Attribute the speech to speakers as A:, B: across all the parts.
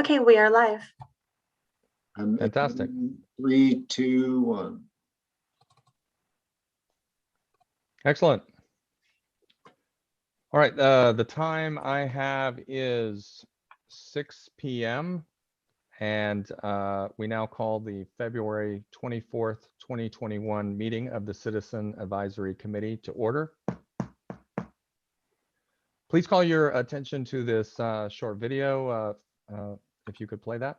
A: Okay, we are live.
B: Fantastic.
C: 3, 2, 1.
B: Excellent. All right, the time I have is 6 p.m. and we now call the February 24th, 2021 meeting of the Citizen Advisory Committee to order. Please call your attention to this short video, if you could play that.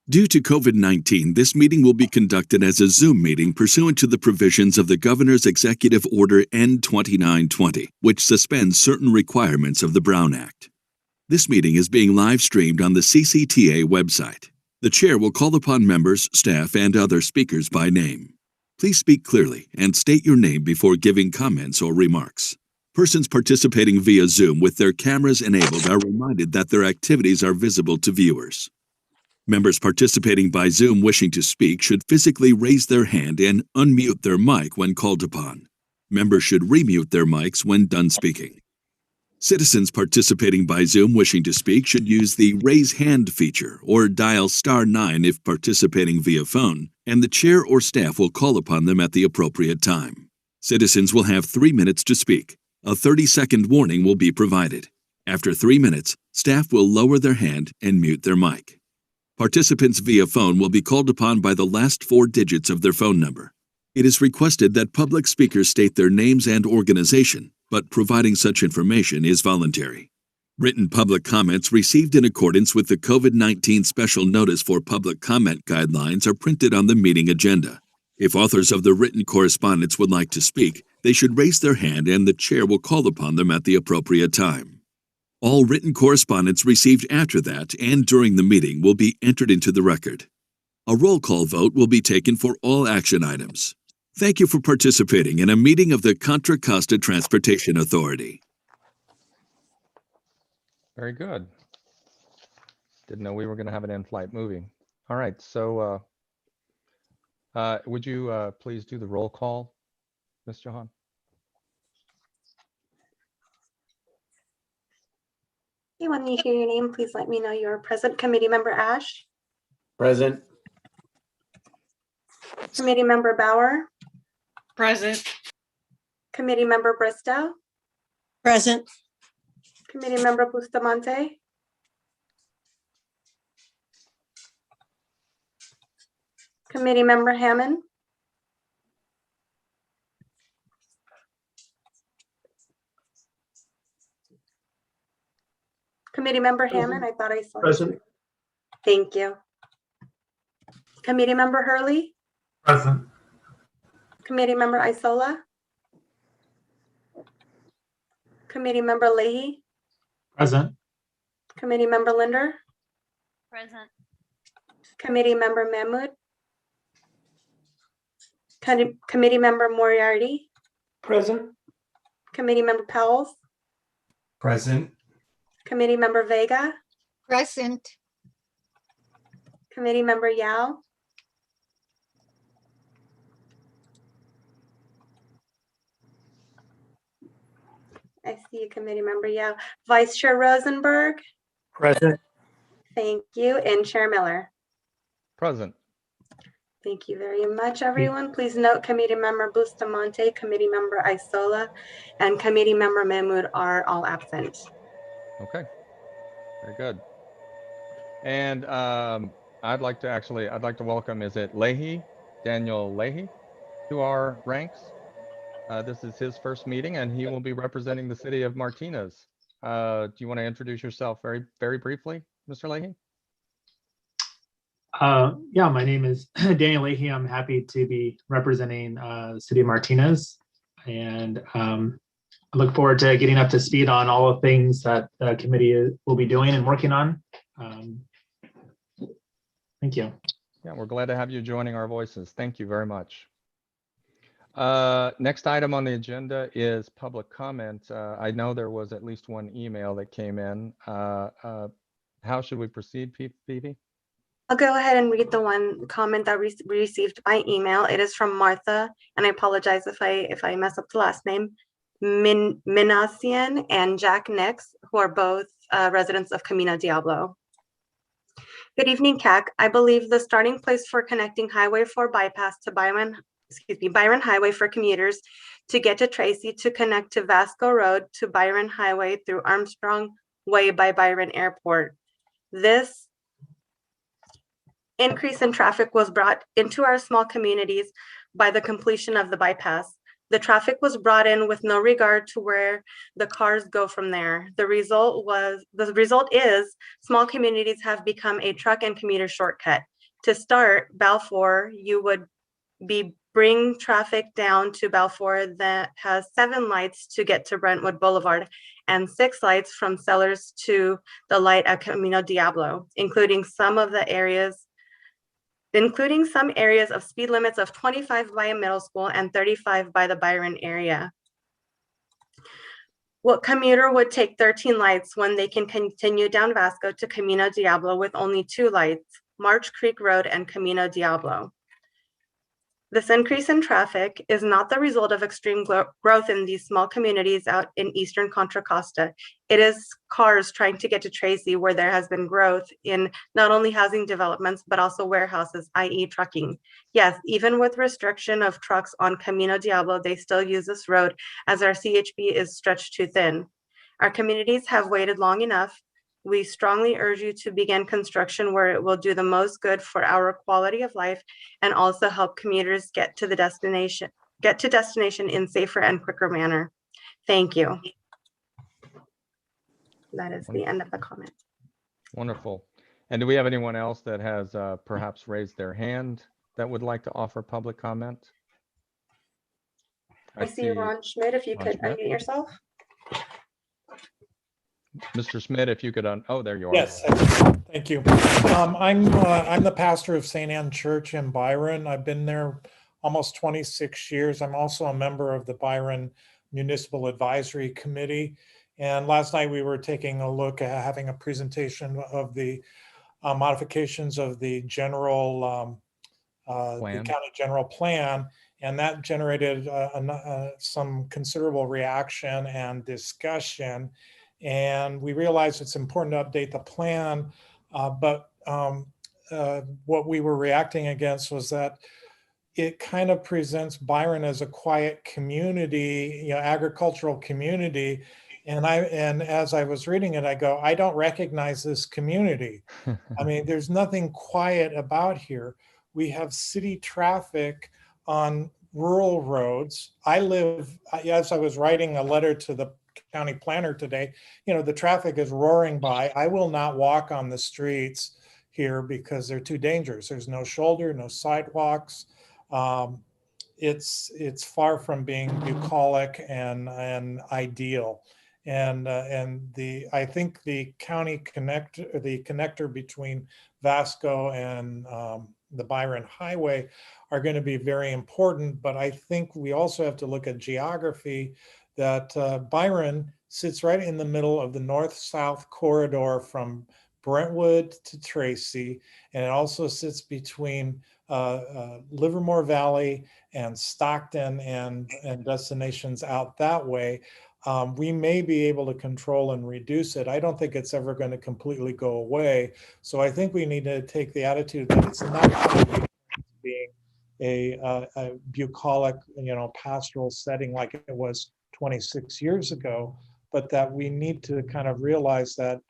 D: Due to COVID-19, this meeting will be conducted as a Zoom meeting pursuant to the provisions of the Governor's Executive Order N-2920, which suspends certain requirements of the Brown Act. This meeting is being live-streamed on the CCTA website. The chair will call upon members, staff, and other speakers by name. Please speak clearly and state your name before giving comments or remarks. Persons participating via Zoom with their cameras enabled are reminded that their activities are visible to viewers. Members participating by Zoom wishing to speak should physically raise their hand and unmute their mic when called upon. Members should remute their mics when done speaking. Citizens participating by Zoom wishing to speak should use the Raise Hand feature or dial *9 if participating via phone, and the chair or staff will call upon them at the appropriate time. Citizens will have 3 minutes to speak. A 30-second warning will be provided. After 3 minutes, staff will lower their hand and mute their mic. Participants via phone will be called upon by the last 4 digits of their phone number. It is requested that public speakers state their names and organization, but providing such information is voluntary. Written public comments received in accordance with the COVID-19 Special Notice for Public Comment Guidelines are printed on the meeting agenda. If authors of the written correspondence would like to speak, they should raise their hand and the chair will call upon them at the appropriate time. All written correspondence received after that and during the meeting will be entered into the record. A roll call vote will be taken for all action items. Thank you for participating in a meeting of the Contra Costa Transportation Authority.
B: Very good. Didn't know we were going to have an in-flight movie. All right, so would you please do the roll call, Ms. Johan?
A: When you hear your name, please let me know you're present. Committee Member Ash.
C: Present.
A: Committee Member Bauer.
E: Present.
A: Committee Member Bristow.
E: Present.
A: Committee Member Bustamante. Committee Member Hammond. Committee Member Hammond, I thought I saw.
C: Present.
A: Thank you. Committee Member Hurley.
C: Present.
A: Committee Member Isola. Committee Member Leahy.
C: Present.
A: Committee Member Linder.
E: Present.
A: Committee Member Mahmood. Committee Member Moriarty.
C: Present.
A: Committee Member Powell.
C: Present.
A: Committee Member Vega.
E: Present.
A: Committee Member Yao. I see you, Committee Member Yao. Vice Chair Rosenberg.
C: Present.
A: Thank you. And Chair Miller.
B: Present.
A: Thank you very much, everyone. Please note Committee Member Bustamante, Committee Member Isola, and Committee Member Mahmood are all absent.
B: Okay, very good. And I'd like to welcome, is it Leahy, Daniel Leahy, to our ranks. This is his first meeting and he will be representing the city of Martinez. Do you want to introduce yourself very briefly, Mr. Leahy?
F: Yeah, my name is Daniel Leahy. I'm happy to be representing the city of Martinez, and I look forward to getting up to speed on all the things that the committee will be doing and working on. Thank you.
B: Yeah, we're glad to have you joining our voices. Thank you very much. Next item on the agenda is public comment. I know there was at least one email that came in. How should we proceed, Phoebe?
A: I'll go ahead and read the one comment that we received by email. It is from Martha, and I apologize if I mess up the last name. Minasian and Jack Nix, who are both residents of Camino Diablo. Good evening, CAC. I believe the starting place for connecting Highway 4 bypass to Byron Highway for commuters to get to Tracy, to connect to Vasco Road to Byron Highway through Armstrong Way by Byron Airport. This increase in traffic was brought into our small communities by the completion of the bypass. The traffic was brought in with no regard to where the cars go from there. The result is small communities have become a truck and commuter shortcut. To start, Balfour, you would bring traffic down to Balfour that has 7 lights to get to Brentwood Boulevard and 6 lights from Sellers to the light at Camino Diablo, including some areas of speed limits of 25 by a middle school and 35 by the Byron area. What commuter would take 13 lights when they can continue down Vasco to Camino Diablo with only 2 lights, March Creek Road and Camino Diablo? This increase in traffic is not the result of extreme growth in these small communities out in eastern Contra Costa. It is cars trying to get to Tracy, where there has been growth in not only housing developments, but also warehouses, i.e. trucking. Yes, even with restriction of trucks on Camino Diablo, they still use this road as our CHP is stretched too thin. Our communities have waited long enough. We strongly urge you to begin construction where it will do the most good for our quality of life and also help commuters get to destination in safer and quicker manner. Thank you. That is the end of the comment.
B: Wonderful. And do we have anyone else that has perhaps raised their hand that would like to offer public comment?
A: I see Ron Schmidt, if you
B: Ron
A: could
B: Schmidt.
A: unmute yourself.
B: Mr. Schmidt, if you could, oh, there you are.
G: Yes, thank you. I'm the pastor of St. Anne Church in Byron. I've been there almost 26 years. I'm also a member of the Byron Municipal Advisory Committee. And last night we were taking a look at having a presentation of the modifications of the general, the county general plan. And that generated some considerable reaction and discussion. And we realized it's important to update the plan, but what we were reacting against was that it kind of presents Byron as a quiet community, agricultural community. And as I was reading it, I go, I don't recognize this community. I mean, there's nothing quiet about here. We have city traffic on rural roads. As I was writing a letter to the county planner today, the traffic is roaring by. I will not walk on the streets here because they're too dangerous. There's no shoulder, no sidewalks. It's far from being bucolic and ideal. And I think the connector between Vasco and the Byron Highway are going to be very important. But I think we also have to look at geography. That Byron sits right in the middle of the north-south corridor from Brentwood to Tracy, and it also sits between Livermore Valley and Stockton and destinations out that way. We may be able to control and reduce it. I don't think it's ever going to completely go away. So I think we need to take the attitude that it's not going to be being a bucolic, pastoral setting like it was 26 years ago, but that we need to kind of realize that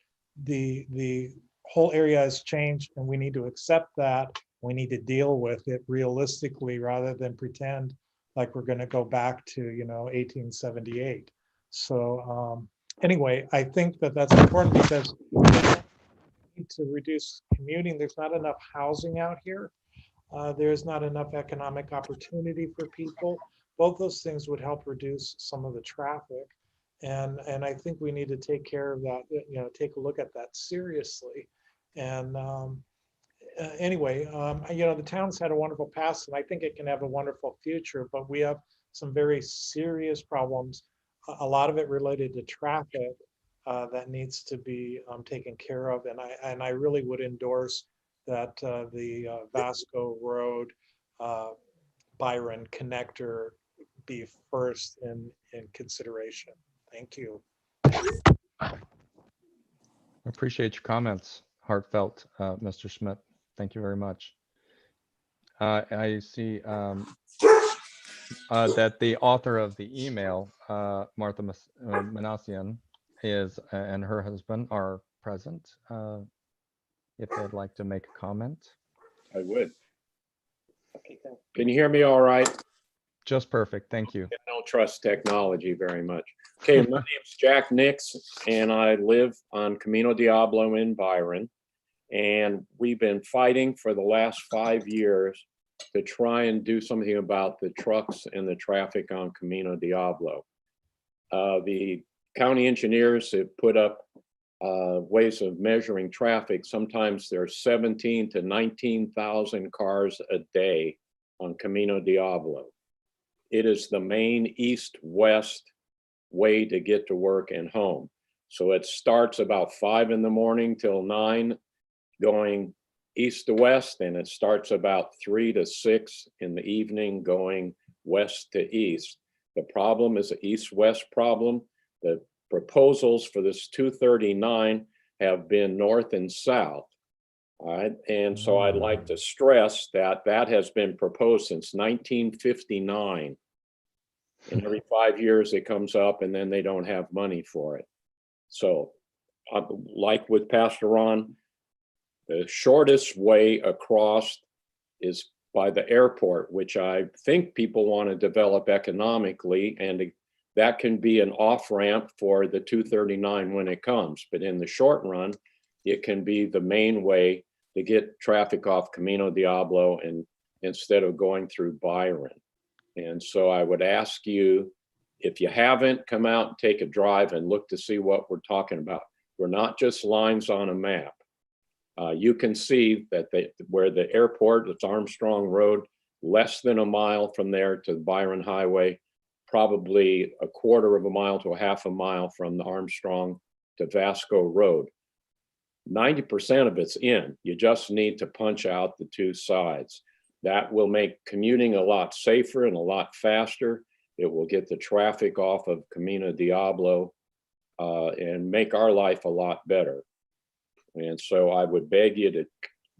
G: the whole area has changed and we need to accept that. We need to deal with it realistically rather than pretend like we're going to go back to 1878. So anyway, I think that that's important because we need to reduce commuting. There's not enough housing out here. There's not enough economic opportunity for people. Both those things would help reduce some of the traffic. And I think we need to take care of that, take a look at that seriously. And anyway, the town's had a wonderful past, and I think it can have a wonderful future, but we have some very serious problems, a lot of it related to traffic that needs to be taken care of. And I really would endorse that the Vasco Road Byron connector be first in consideration. Thank you.
B: Appreciate your comments, heartfelt, Mr. Schmidt. Thank you very much. I see that the author of the email, Martha Manassian, is and her husband are present. If they'd like to make a comment.
H: I would. Can you hear me all right?
B: Just perfect. Thank you.
H: I don't trust technology very much. Okay, my name's Jack Nix, and I live on Camino Diablo in Byron. And we've been fighting for the last 5 years to try and do something about the trucks and the traffic on Camino Diablo. The county engineers have put up ways of measuring traffic. Sometimes there's 17 to 19,000 cars a day on Camino Diablo. It is the main east-west way to get to work and home. So it starts about 5 in the morning till 9 going east to west, and it starts about 3 to 6 in the evening going west to east. The problem is an east-west problem. The proposals for this 239 have been north and south. All right, and so I'd like to stress that that has been proposed since 1959. And every 5 years it comes up and then they don't have money for it. So like with Pastor Ron, the shortest way across is by the airport, which I think people want to develop economically, and that can be an off-ramp for the 239 when it comes. But in the short run, it can be the main way to get traffic off Camino Diablo and instead of going through Byron. And so I would ask you, if you haven't, come out and take a drive and look to see what we're talking about. We're not just lines on a map. You can see that where the airport, it's Armstrong Road, less than a mile from there to Byron Highway, probably a quarter of a mile to a half a mile from the Armstrong to Vasco Road. 90% of it's in. You just need to punch out the two sides. That will make commuting a lot safer and a lot faster. It will get the traffic off of Camino Diablo and make our life a lot better. And so I would beg you to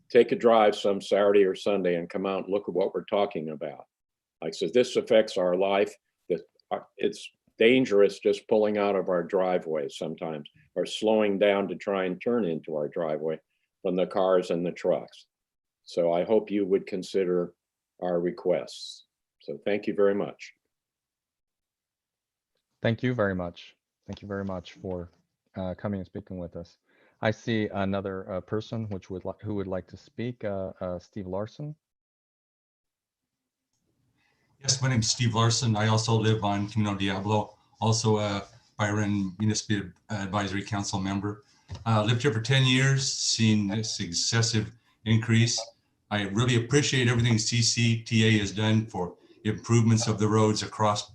H: take a drive some Saturday or Sunday and come out and look at what we're talking about. Like I said, this affects our life. It's dangerous just pulling out of our driveway sometimes, or slowing down to try and turn into our driveway from the cars and the trucks. So I hope you would consider our requests. So thank you very much.
B: Thank you very much. Thank you very much for coming and speaking with us. I see another person who would like to speak, Steve Larson.
I: Yes, my name is Steve Larson. I also live on Camino Diablo, also a Byron Municipal Advisory Council member. Lived here for 10 years, seen this excessive increase. I really appreciate everything CCTA has done for improvements of the roads across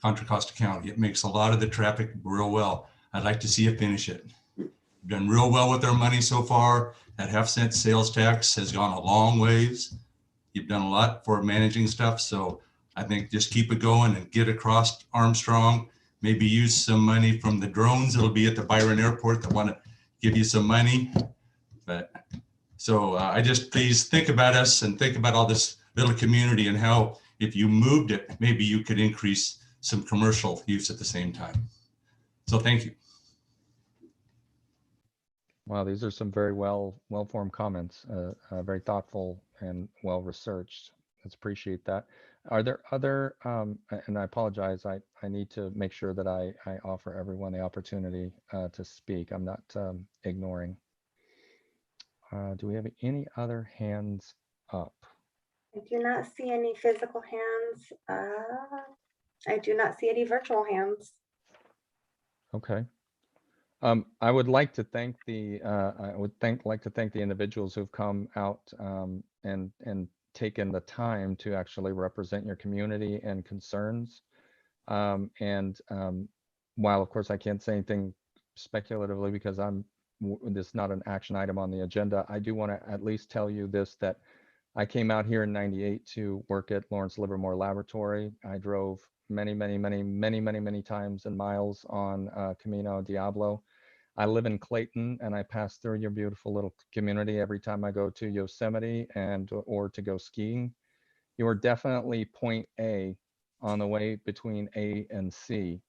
I: Contra Costa County. It makes a lot of the traffic real well. I'd like to see it finish it. Done real well with their money so far. That half-cent sales tax has gone a long ways. You've done a lot for managing stuff. So I think just keep it going and get across Armstrong. Maybe use some money from the drones that'll be at the Byron Airport that want to give you some money. But so I just please think about us and think about all this little community and how if you moved it, maybe you could increase some commercial use at the same time. So thank you.
B: Wow, these are some very well-formed comments, very thoughtful and well-researched. Let's appreciate that. Are there other, and I apologize, I need to make sure that I offer everyone the opportunity to speak. I'm not ignoring. Do we have any other hands up?
A: I do not see any physical hands. I do not see any virtual hands.
B: Okay. I would like to thank the individuals who've come out and taken the time to actually represent your community and concerns. While of course I can't say anything speculatively because this is not an action item on the agenda, I do want to at least tell you this, that I came out here in '98 to work at Lawrence Livermore Laboratory. I drove many times and miles on Camino Diablo. I live in Clayton and I pass through your beautiful little community every time I go to Yosemite or to go skiing. You are definitely point A on the way between A and C.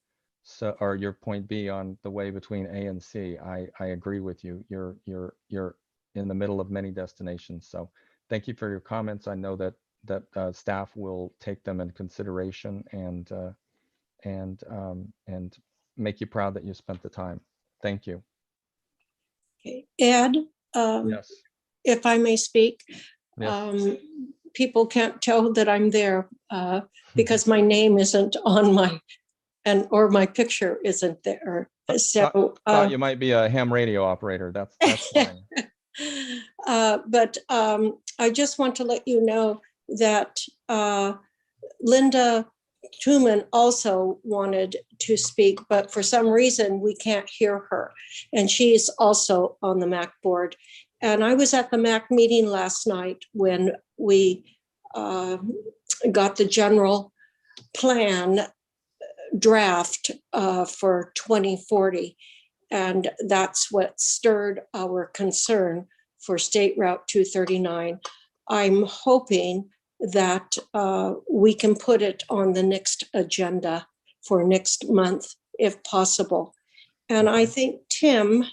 B: So, or your point B on the way between A and C. I agree with you. You're in the middle of many destinations. So thank you for your comments. I know that staff will take them in consideration and make you proud that you spent the time. Thank you.
E: Okay. Ed,
B: Yes.
E: if I may speak,
B: Yes.
E: people can't tell that I'm there because my name isn't on or my picture isn't there. So
B: Thought you might be a ham radio operator. That's fine.
E: But I just want to let you know that Linda Truman also wanted to speak, but for some reason we can't hear her. And she's also on the MAC board. And I was at the MAC meeting last night when we got the general plan draft for 2040. And that's what stirred our concern for State Route 239. I'm hoping that we can put it on the next agenda for next month, if possible. And I think Tim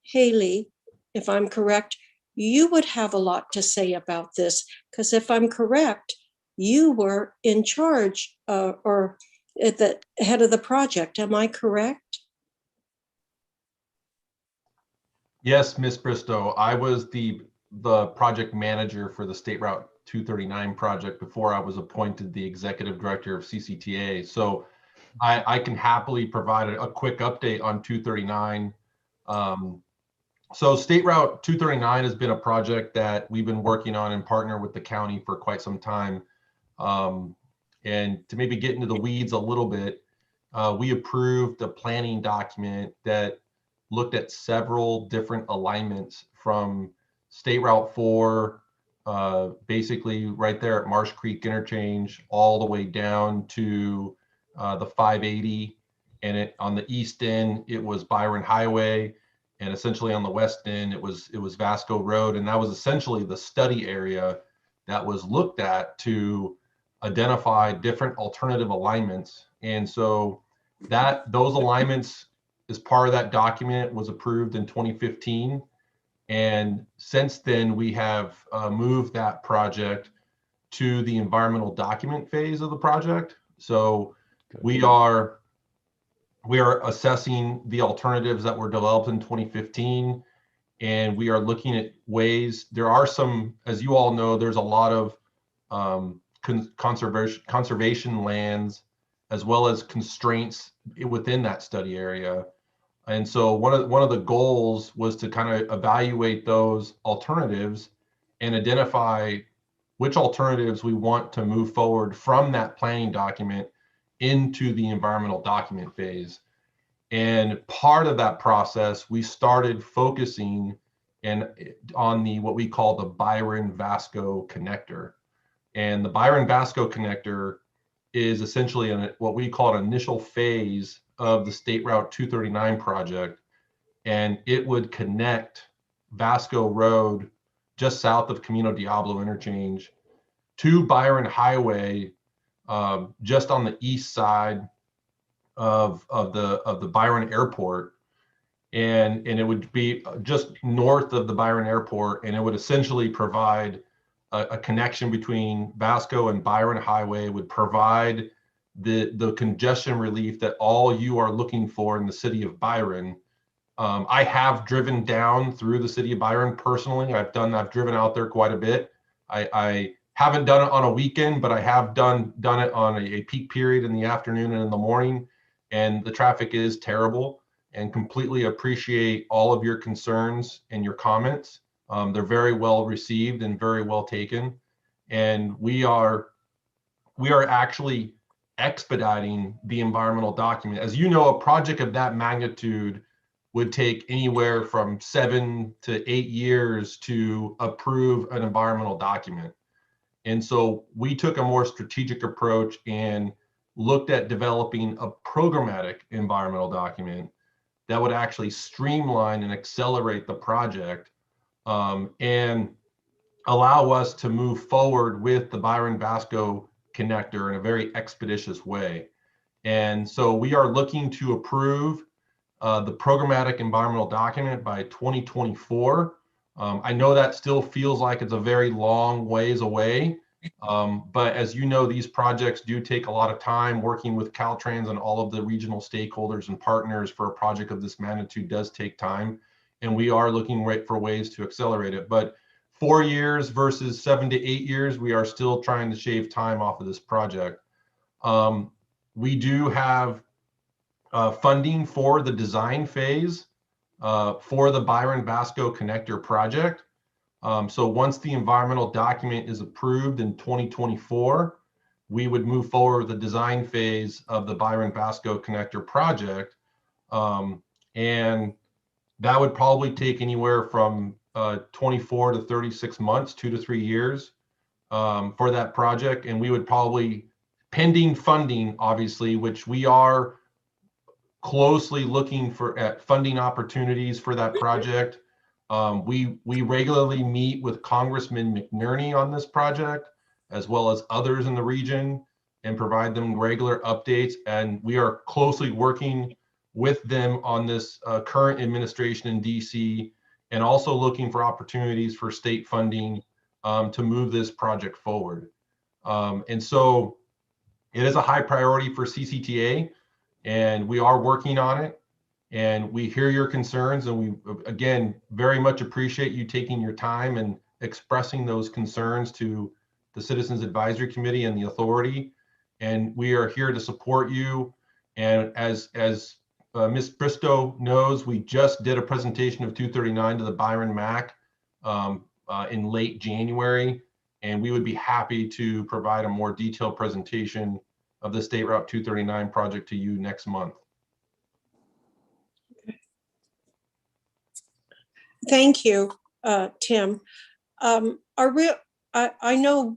E: Haley, if I'm correct, you would have a lot to say about this, because if I'm correct, you were in charge or at the head of the project. Am I correct?
J: Yes, Miss Bristow. I was the project manager for the State Route 239 project before I was appointed the executive director of CCTA. So I can happily provide a quick update on 239. So State Route 239 has been a project that we've been working on in partner with the county for quite some time. And to maybe get into the weeds a little bit, we approved a planning document that looked at several different alignments from State Route 4, basically right there at Marsh Creek Interchange, all the way down to the 580. And on the east end, it was Byron Highway. And essentially on the west end, it was Vasco Road. And that was essentially the study area that was looked at to identify different alternative alignments. And so those alignments as part of that document was approved in 2015. And since then, we have moved that project to the environmental document phase of the project. So we are assessing the alternatives that were developed in 2015, and we are looking at ways. There are some, as you all know, there's a lot of conservation lands as well as constraints within that study area. And so one of the goals was to kind of evaluate those alternatives and identify which alternatives we want to move forward from that planning document into the environmental document phase. And part of that process, we started focusing on what we call the Byron Vasco connector. And the Byron Vasco connector is essentially what we call an initial phase of the State Route 239 project. And it would connect Vasco Road just south of Camino Diablo interchange to Byron Highway, just on the east side of the Byron Airport, and it would be just north of the Byron Airport, and it would essentially provide a connection between Vasco and Byron Highway, would provide the congestion relief that all you are looking for in the city of Byron. I have driven down through the city of Byron personally. I've driven out there quite a bit. I haven't done it on a weekend, but I have done it on a peak period in the afternoon and in the morning, and the traffic is terrible. and completely appreciate all of your concerns and your comments. They're very well received and very well taken. And we are actually expediting the environmental document. As you know, a project of that magnitude would take anywhere from 7 to 8 years to approve an environmental document. And so we took a more strategic approach and looked at developing a programmatic environmental document that would actually streamline and accelerate the project, and allow us to move forward with the Byron Vasco connector in a very expeditious way. And so we are looking to approve the programmatic environmental document by 2024. I know that still feels like it's a very long ways away, but as you know, these projects do take a lot of time. Working with Caltrans and all of the regional stakeholders and partners for a project of this magnitude does take time, and we are looking for ways to accelerate it. But 4 years versus 7 to 8 years, we are still trying to shave time off of this project. We do have funding for the design phase for the Byron Vasco connector project. So once the environmental document is approved in 2024, we would move forward with the design phase of the Byron Vasco connector project. And that would probably take anywhere from 24 to 36 months, 2 to 3 years for that project. And we would probably, pending funding, obviously, which we are closely looking at funding opportunities for that project. We regularly meet with Congressman McNerney on this project, as well as others in the region, and provide them regular updates. And we are closely working with them on this current administration in DC, and also looking for opportunities for state funding to move this project forward. And so it is a high priority for CCTA, and we are working on it. And we hear your concerns, and we, again, very much appreciate you taking your time and expressing those concerns to the Citizens Advisory Committee and the authority. And we are here to support you. And as Ms. Bristow knows, we just did a presentation of 239 to the Byron MAC in late January, and we would be happy to provide a more detailed presentation of the State Route 239 project to you next month.
E: Thank you, Tim. I know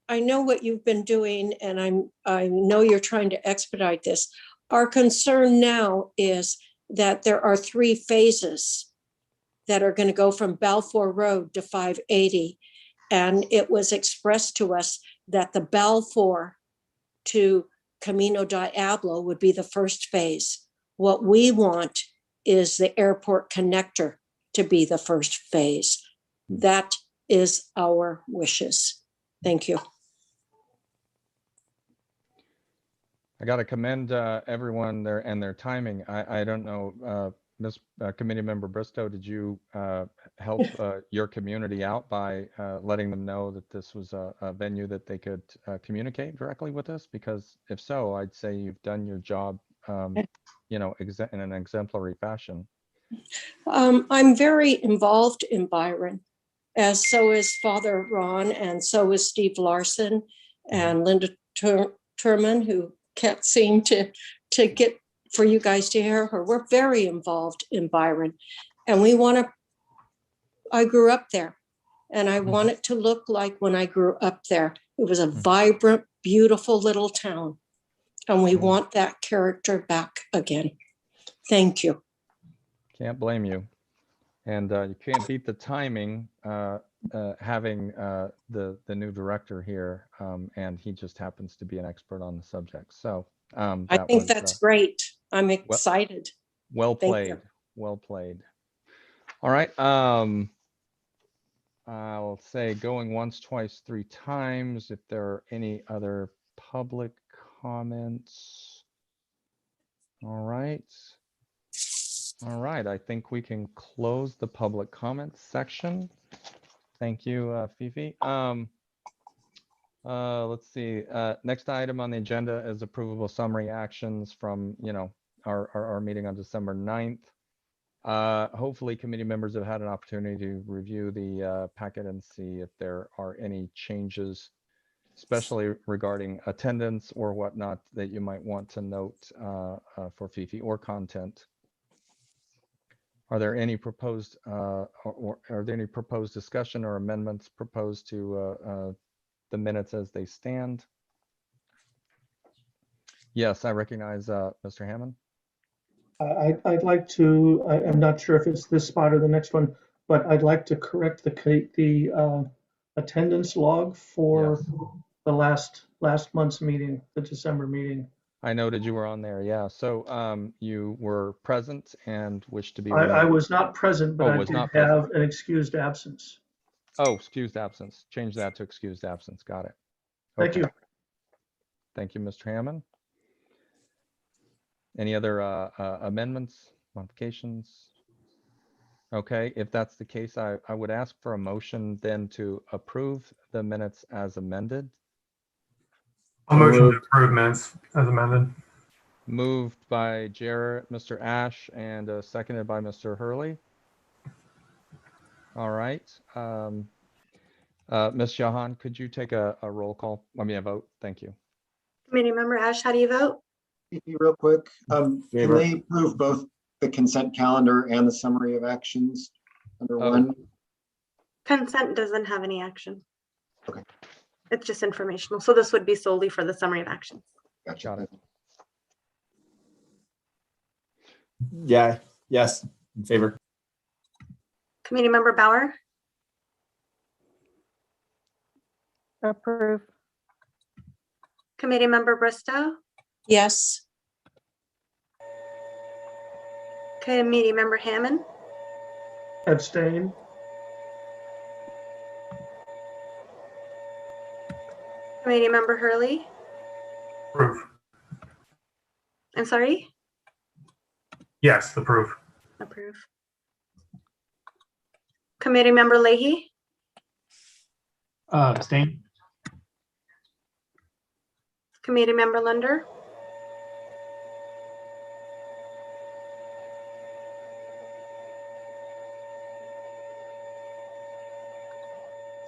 E: what you've been doing, and I know you're trying to expedite this. Our concern now is that there are 3 phases that are going to go from Balfour Road to 580. And it was expressed to us that the Balfour to Camino Diablo would be the first phase. What we want is the airport connector to be the first phase. That is our wishes. Thank you.
B: I got to commend everyone there and their timing. I don't know, Ms. Committee Member Bristow, did you help your community out by letting them know that this was a venue that they could communicate directly with us? Because if so, I'd say you've done your job, you know, in an exemplary fashion.
E: I'm very involved in Byron, as so is Father Ron, and so is Steve Larson and Linda Turman, who can't seem to get for you guys to hear her. We're very involved in Byron, and we want to, I grew up there, and I want it to look like when I grew up there. It was a vibrant, beautiful little town, and we want that character back again. Thank you.
B: Can't blame you. And you can't beat the timing having the new director here, and he just happens to be an expert on the subject. So
E: I think that's great. I'm excited.
B: Well played. Well played. All right. I'll say going once, twice, 3 times. If there are any other public comments. All right. All right. I think we can close the public comments section. Thank you, Fifi. Let's see. Next item on the agenda is approvable summary actions from, our meeting on December 9th. Hopefully committee members have had an opportunity to review the packet and see if there are any changes, especially regarding attendance or whatnot, that you might want to note for Fifi or content. Are there any proposed or are there any proposed discussion or amendments proposed to the minutes as they stand? Yes, I recognize Mr. Hammond.
K: I'd like to, I'm not sure if it's this spot or the next one, but I'd like to correct the attendance log for
B: Yes.
K: the last month's meeting, the December meeting.
B: I noted you were on there. Yeah. So you were present and wish to be
K: I
B: removed.
K: was not present, but
B: Oh,
K: I
B: was
K: did
B: not present.
K: have an excused absence.
B: Oh, excused absence. Change that to excused absence. Got it.
K: Thank you.
B: Thank you, Mr. Hammond. Any other amendments, modifications? Okay, if that's the case, I would ask for a motion then to approve the minutes as amended.
C: A motion to approve minutes as amended.
B: Moved by Jarrett, Mr. Ash, and seconded by Mr. Hurley. All right. Ms. Jahan, could you take a roll call? I mean, a vote. Thank you.
A: Committee Member Ash, how do you vote?
L: Real quick, can they approve both the consent calendar and the summary of actions under one?
A: Consent doesn't have any action.
L: Okay.
A: It's just informational. So this would be solely for the summary of actions.
L: Gotcha.
B: Got it.
C: Yeah, yes, in favor.
A: Committee Member Bauer,
M: Approve.
A: Committee Member Bristow,
E: Yes.
A: Committee Member Hammond,
K: Abstain.
A: Committee Member Hurley.
C: Approve.
A: I'm sorry?
C: Yes, approve.
A: Approve. Committee Member Leahy,
F: Abstain.
A: Committee Member Lunder,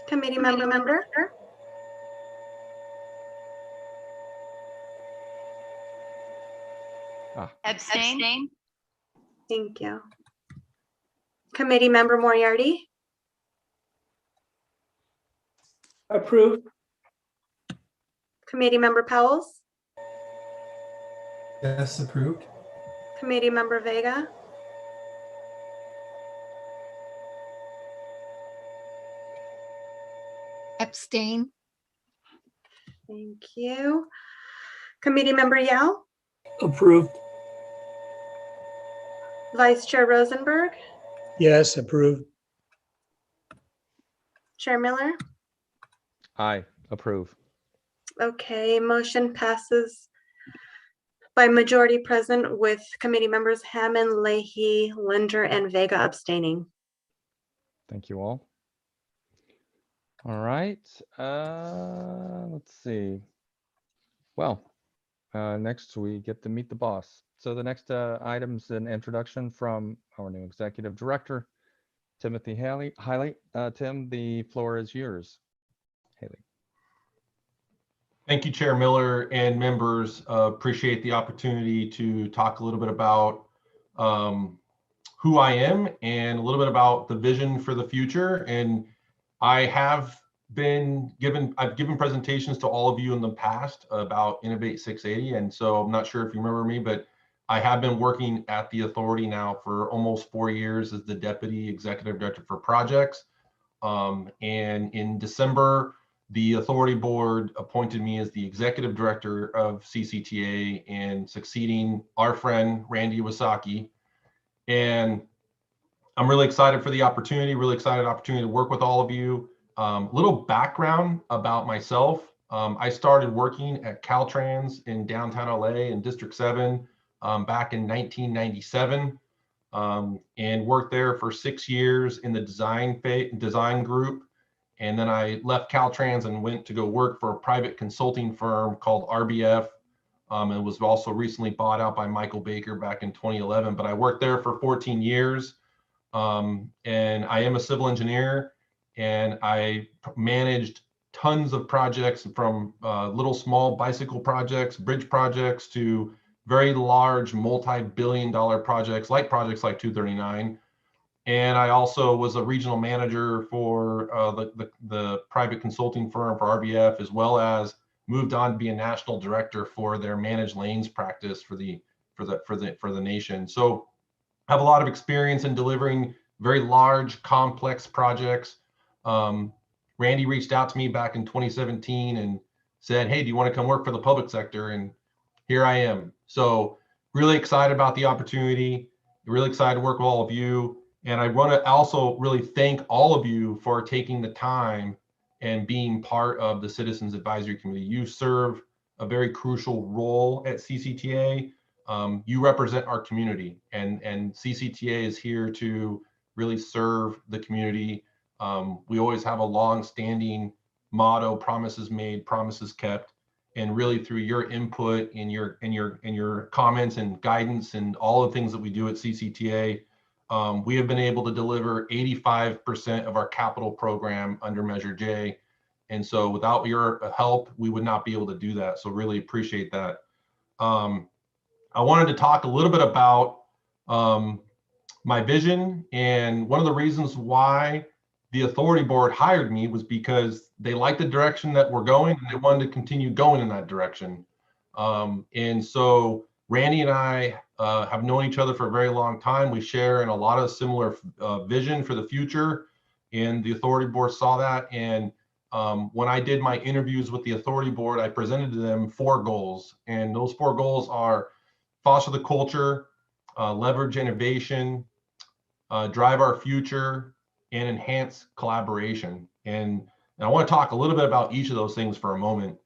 A: Committee Member,
M: Abstain.
A: thank you. Committee Member Moriarty,
C: Approve.
A: Committee Member Powells,
C: Yes, approved.
A: Committee Member Vega,
M: Abstain.
A: thank you. Committee Member Yao,
C: Approved.
A: Vice Chair Rosenberg,
C: Yes, approved.
A: Chair Miller.
B: Aye, approve.
A: Okay, motion passes by majority present with committee members Hammond, Leahy, Linder, and Vega abstaining.
B: Thank you all. All right, let's see. Well, next we get to meet the boss. So the next item is an introduction from our new executive director, Timothy Haley. Tim, the floor is yours. Haley.
J: Thank you, Chair Miller and members. Appreciate the opportunity to talk a little bit about who I am and a little bit about the vision for the future. And I've given presentations to all of you in the past about Innovate 680. And so I'm not sure if you remember me, but I have been working at the authority now for almost 4 years as the Deputy Executive Director for Projects. And in December, the authority board appointed me as the executive director of CCTA and succeeding our friend, Randy Iwasaki. And I'm really excited for the opportunity, to work with all of you. Little background about myself. I started working at Caltrans in downtown LA in District 7 back in 1997 and worked there for 6 years in the design group. And then I left Caltrans and went to go work for a private consulting firm called RBF and was also recently bought out by Michael Baker back in 2011. But I worked there for 14 years, and I am a civil engineer, and I managed tons of projects from little small bicycle projects, bridge projects, to very large multi-billion-dollar projects like 239. And I also was a regional manager for the private consulting firm for RBF, as well as moved on to be a national director for their managed lanes practice for the nation. So I have a lot of experience in delivering very large, complex projects. Randy reached out to me back in 2017 and said, "Hey, do you want to come work for the public sector?" And here I am. So really excited about the opportunity, really excited to work with all of you. And I want to also really thank all of you for taking the time and being part of the Citizens Advisory Committee. You serve a very crucial role at CCTA. You represent our community, and CCTA is here to really serve the community. We always have a long-standing motto: promises made, promises kept. And really, through your input and your comments and guidance and all the things that we do at CCTA, we have been able to deliver 85% of our capital program under Measure J. And so without your help, we would not be able to do that. So really appreciate that. I wanted to talk a little bit about my vision. And one of the reasons why the authority board hired me was because they liked the direction that we're going, and they wanted to continue going in that direction. And so Randy and I have known each other for a very long time. We share in a lot of similar vision for the future, and the authority board saw that. And when I did my interviews with the authority board, I presented to them 4 goals. And those 4 goals are: foster the culture, leverage innovation, drive our future, and enhance collaboration. And I want to talk a little bit about each of those things for a moment.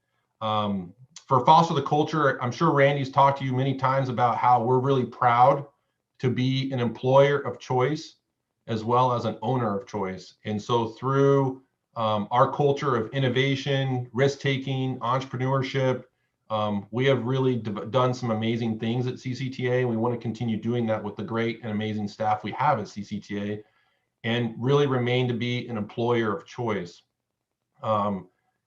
J: For foster the culture, I'm sure Randy's talked to you many times about how we're really proud to be an employer of choice as well as an owner of choice. And so through our culture of innovation, risk-taking, entrepreneurship, we have really done some amazing things at CCTA, and we want to continue doing that with the great and amazing staff we have at CCTA, and really remain to be an employer of choice.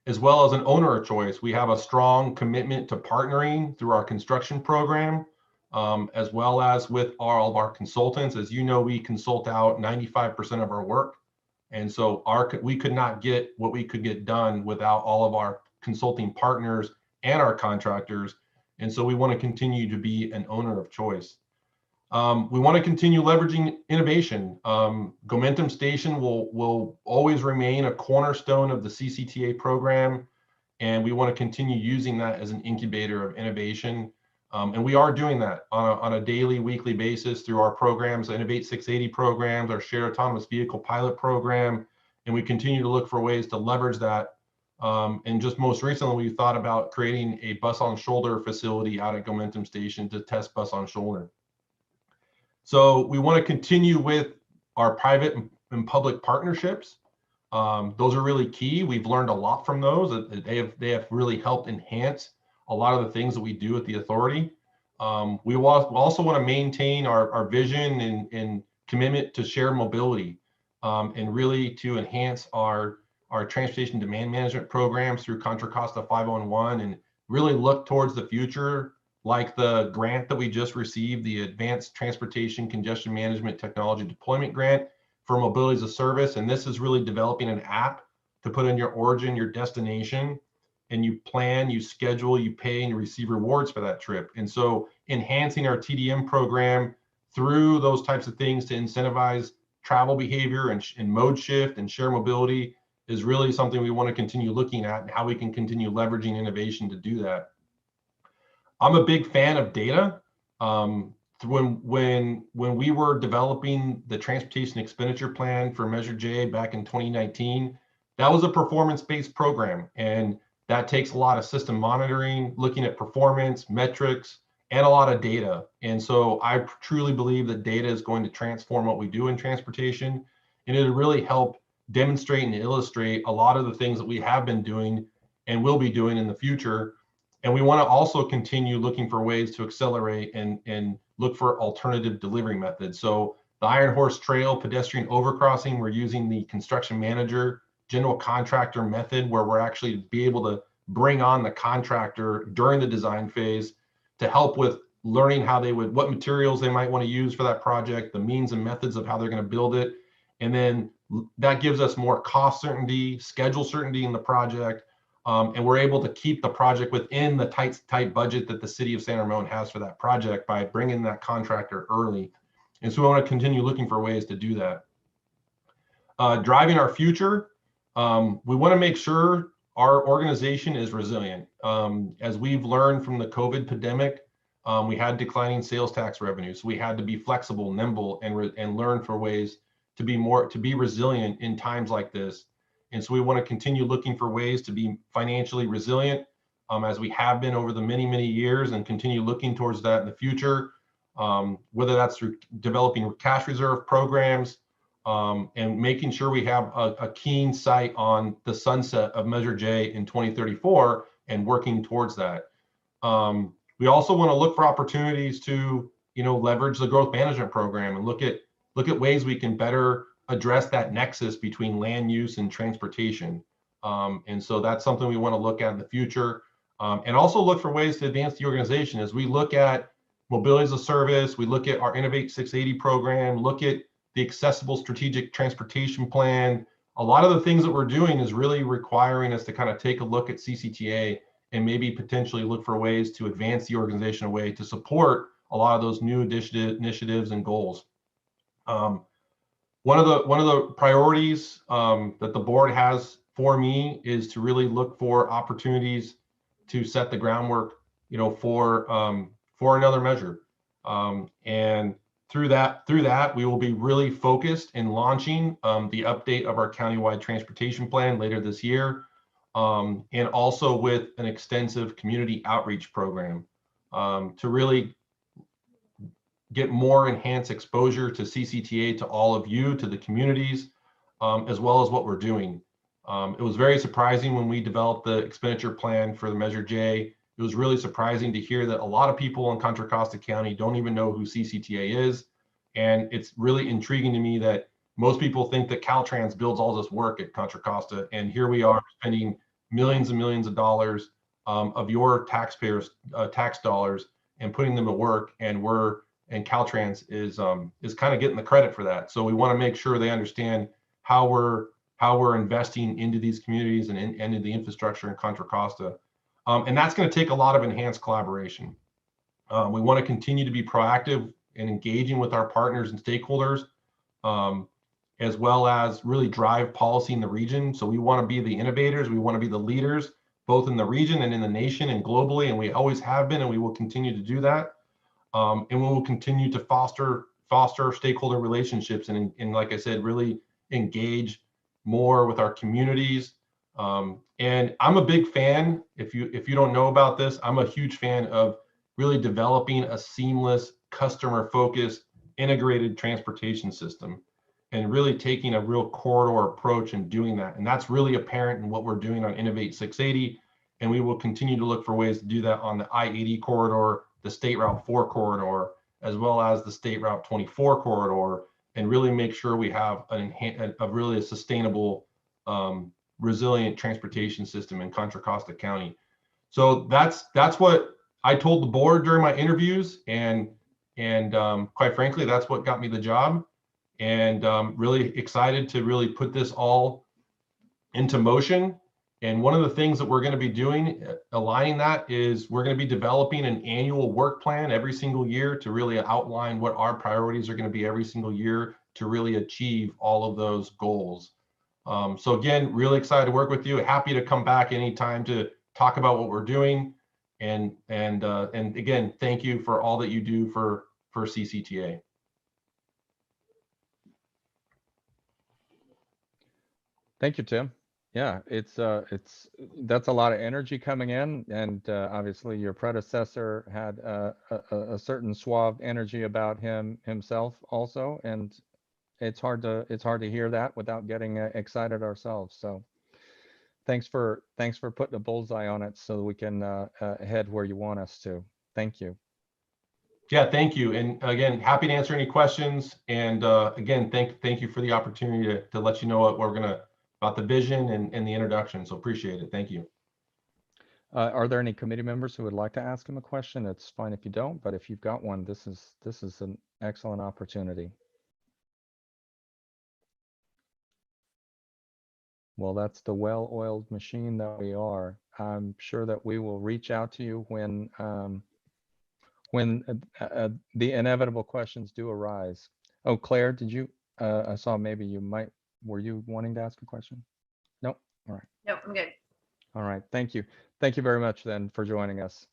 J: As well as an owner of choice. We have a strong commitment to partnering through our construction program, as well as with all of our consultants. As you know, we consult out 95% of our work. And so we could not get what we could get done without all of our consulting partners and our contractors. And so we want to continue to be an owner of choice. We want to continue leveraging innovation. Gomentum Station will always remain a cornerstone of the CCTA program, and we want to continue using that as an incubator of innovation. And we are doing that on a daily, weekly basis through our programs, Innovate 680 programs, our Shared Autonomous Vehicle Pilot Program, and we continue to look for ways to leverage that. And just most recently, we thought about creating a bus on shoulder facility out at Gomentum Station to test bus on shoulder. So we want to continue with our private and public partnerships. Those are really key. We've learned a lot from those. They have really helped enhance a lot of the things that we do at the authority. We also want to maintain our vision and commitment to shared mobility, and really to enhance our transportation demand management programs through Contra Costa 511, and really look towards the future, like the grant that we just received, the Advanced Transportation Congestion Management Technology Deployment Grant for Mobility as a Service. And this is really developing an app to put in your origin, your destination, and you plan, you schedule, you pay, and you receive rewards for that trip. And so enhancing our TDM program through those types of things to incentivize travel behavior and mode shift and share mobility is really something we want to continue looking at, and how we can continue leveraging innovation to do that. I'm a big fan of data. When we were developing the transportation expenditure plan for Measure J back in 2019, that was a performance-based program, and that takes a lot of system monitoring, looking at performance, metrics, and a lot of data. And so I truly believe that data is going to transform what we do in transportation, and it'll really help demonstrate and illustrate a lot of the things that we have been doing and will be doing in the future. And we want to also continue looking for ways to accelerate and look for alternative delivery methods. So the Iron Horse Trail pedestrian overcrossing, we're using the construction manager general contractor method, where we're actually be able to bring on the contractor during the design phase to help with learning how they would, what materials they might want to use for that project, the means and methods of how they're going to build it. And then that gives us more cost certainty, schedule certainty in the project. And we're able to keep the project within the tight budget that the city of San Ramon has for that project by bringing that contractor early. And so we want to continue looking for ways to do that. Driving our future, we want to make sure our organization is resilient. As we've learned from the COVID pandemic, we had declining sales tax revenues. So we had to be flexible, nimble, and learn for ways to be resilient in times like this. And so we want to continue looking for ways to be financially resilient, as we have been over the many, many years, and continue looking towards that in the future, whether that's through developing cash reserve programs, and making sure we have a keen sight on the sunset of Measure J in 2034 and working towards that. We also want to look for opportunities to, leverage the growth management program and look at ways we can better address that nexus between land use and transportation. And so that's something we want to look at in the future, and also look for ways to advance the organization as we look at mobility as a service. We look at our Innovate 680 program, look at the accessible strategic transportation plan. A lot of the things that we're doing is really requiring us to kind of take a look at CCTA and maybe potentially look for ways to advance the organization a way to support a lot of those new initiatives and goals. One of the priorities that the board has for me is to really look for opportunities to set the groundwork, for another measure. And through that, we will be really focused in launching the update of our countywide transportation plan later this year, and also with an extensive community outreach program to really get more enhanced exposure to CCTA, to all of you, to the communities, as well as what we're doing. It was very surprising when we developed the expenditure plan for the Measure J. It was really surprising to hear that a lot of people in Contra Costa County don't even know who CCTA is. And it's really intriguing to me that most people think that Caltrans builds all this work at Contra Costa. And here we are spending millions and millions of dollars of your taxpayers' tax dollars and putting them to work. And Caltrans is kind of getting the credit for that. So we want to make sure they understand how we're investing into these communities and into the infrastructure in Contra Costa. And that's going to take a lot of enhanced collaboration. We want to continue to be proactive in engaging with our partners and stakeholders, as well as really drive policy in the region. So we want to be the innovators. We want to be the leaders, both in the region and in the nation and globally. And we always have been, and we will continue to do that. And we will continue to foster stakeholder relationships and like I said, really engage more with our communities. And I'm a big fan, if you don't know about this, I'm a huge fan of really developing a seamless, customer-focused, integrated transportation system and really taking a real corridor approach and doing that. And that's really apparent in what we're doing on Innovate 680. And we will continue to look for ways to do that on the I-80 corridor, the State Route 4 corridor, as well as the State Route 24 corridor, and really make sure we have a really sustainable, resilient transportation system in Contra Costa County. So that's what I told the board during my interviews, and quite frankly, that's what got me the job. And really excited to really put this all into motion. And one of the things that we're going to be doing, aligning that, is we're going to be developing an annual work plan every single year to really outline what our priorities are going to be every single year to really achieve all of those goals. So again, really excited to work with you. Happy to come back anytime to talk about what we're doing. And again, thank you for all that you do for CCTA.
B: Thank you, Tim. Yeah, that's a lot of energy coming in, and obviously your predecessor had a certain suave energy about himself also, and it's hard to hear that without getting excited ourselves. So thanks for putting a bullseye on it so that we can head where you want us to. Thank you.
J: Yeah, thank you. And again, happy to answer any questions. And again, thank you for the opportunity to let you know what we're gonna about the vision and the introduction. So appreciate it. Thank you.
B: Are there any committee members who would like to ask him a question? It's fine if you don't, but if you've got one, this is an excellent opportunity. Well, that's the well-oiled machine that we are. I'm sure that we will reach out to you when the inevitable questions do arise. Oh, Claire, did you? I saw maybe you might. Were you wanting to ask a question? Nope. All right.
M: Nope, I'm good.
B: All right. Thank you. Thank you very much then for joining us.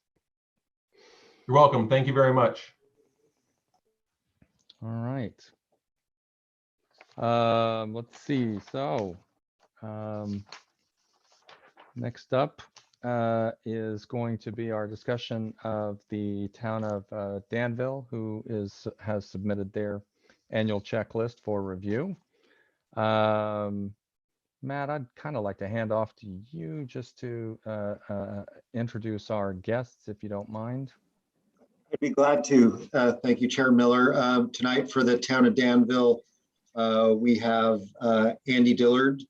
J: You're welcome. Thank you very much.
B: All right. Let's see. So next up is going to be our discussion of the town of Danville, who has submitted their annual checklist for review. Matt, I'd kind of like to hand off to you just to introduce our guests, if you don't mind.
L: I'd be glad to. Thank you, Chair Miller. Tonight for the town of Danville, we have Andy Dillard,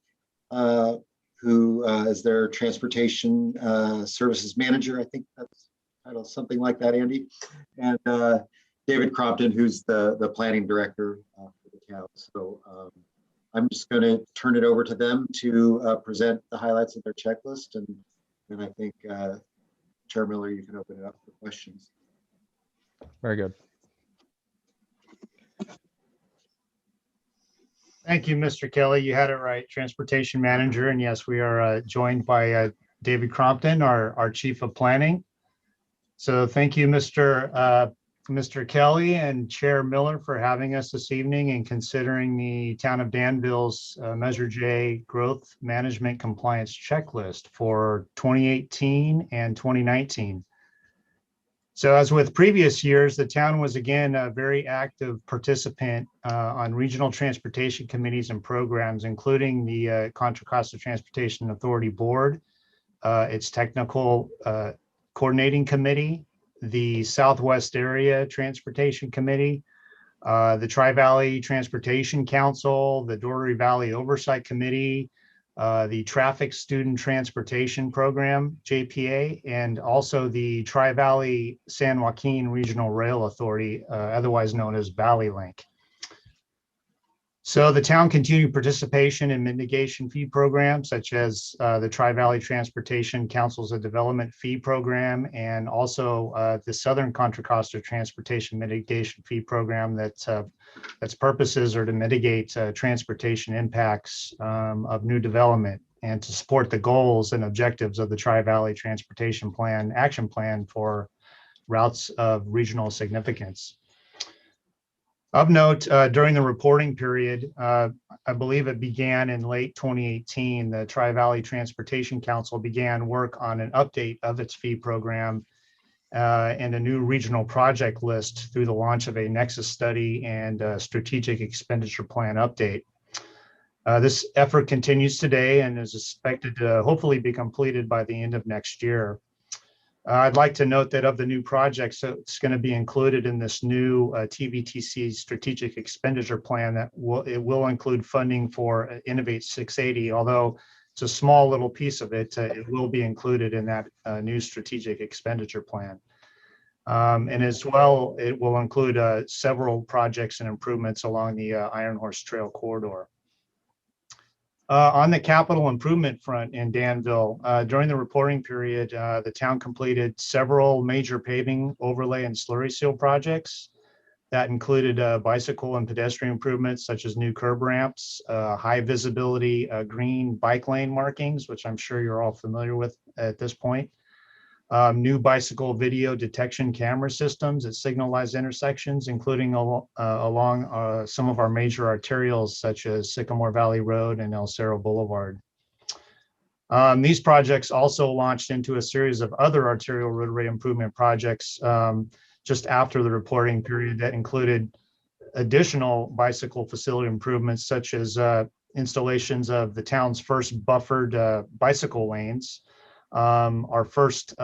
L: who is their transportation services manager. I think that's titled something like that, Andy. And David Crompton, who's the planning director for the town. So I'm just going to turn it over to them to present the highlights of their checklist. And I think, Chair Miller, you can open it up for questions.
B: Very good.
N: Thank you, Mr. Kelly. You had it right, transportation manager. And yes, we are joined by David Crompton, our chief of planning. So thank you, Mr. Kelly and Chair Miller for having us this evening and considering the town of Danville's Measure J growth management compliance checklist for 2018 and 2019. So as with previous years, the town was again a very active participant on regional transportation committees and programs, including the Contra Costa Transportation Authority Board, its technical coordinating committee, the Southwest Area Transportation Committee, the Tri-Valley Transportation Council, the Doherty Valley Oversight Committee, the Traffic Student Transportation Program, JPA, and also the Tri-Valley San Joaquin Regional Rail Authority, otherwise known as Valley Link. So the town continued participation in mitigation fee programs such as the Tri-Valley Transportation Councils of Development Fee Program, and also the Southern Contra Costa Transportation Mitigation Fee Program that's purposes are to mitigate transportation impacts of new development and to support the goals and objectives of the Tri-Valley Transportation Plan Action Plan for routes of regional significance. Of note, during the reporting period, I believe it began in late 2018, the Tri-Valley Transportation Council began work on an update of its fee program and a new regional project list through the launch of a Nexus study and strategic expenditure plan update. This effort continues today and is expected to hopefully be completed by the end of next year. I'd like to note that of the new projects that's going to be included in this new TVTC strategic expenditure plan, that it will include funding for Innovate 680, although it's a small little piece of it. It will be included in that new strategic expenditure plan. And as well, it will include several projects and improvements along the Iron Horse Trail corridor. On the capital improvement front in Danville, during the reporting period, the town completed several major paving, overlay, and slurry seal projects that included bicycle and pedestrian improvements such as new curb ramps, high visibility green bike lane markings, which I'm sure you're all familiar with at this point, new bicycle video detection camera systems at signalized intersections, including along some of our major arterials such as Sycamore Valley Road and El Cerro Boulevard. These projects also launched into a series of other arterial roadway improvement projects just after the reporting period that included additional bicycle facility improvements such as installations of the town's first buffered bicycle lanes, our first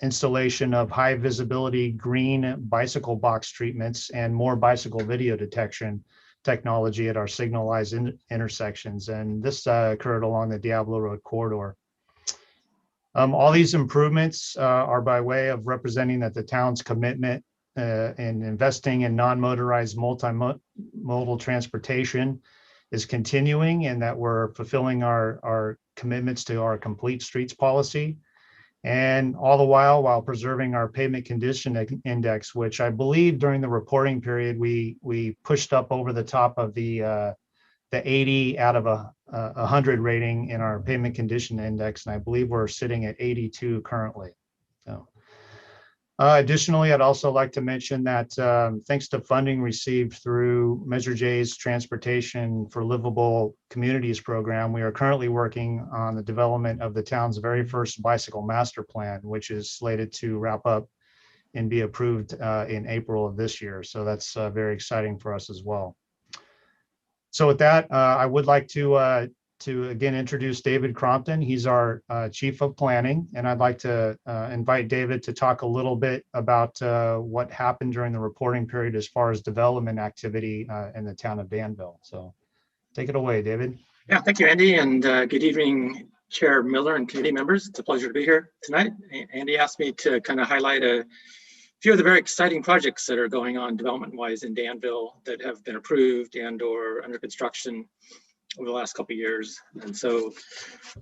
N: installation of high visibility green bicycle box treatments, and more bicycle video detection technology at our signalized intersections. And this occurred along the Diablo Road corridor. All these improvements are by way of representing that the town's commitment in investing in non-motorized multimodal transportation is continuing, and that we're fulfilling our commitments to our complete streets policy. And all the while preserving our pavement condition index, which I believe during the reporting period, we pushed up over the top of the 80 out of 100 rating in our pavement condition index. And I believe we're sitting at 82 currently. So, additionally, I'd also like to mention that thanks to funding received through Measure J's Transportation for Livable Communities program, we are currently working on the development of the town's very first bicycle master plan, which is slated to wrap up and be approved in April of this year. So that's very exciting for us as well. So with that, I would like to again introduce David Crompton. He's our Chief of Planning, and I'd like to invite David to talk a little bit about what happened during the reporting period as far as development activity in the town of Danville. So take it away, David.
O: Yeah, thank you, Andy, and good evening, Chair Miller and committee members. It's a pleasure to be here tonight. Andy asked me to kind of highlight a few of the very exciting projects that are going on development-wise in Danville that have been approved and or under construction over the last couple of years. And so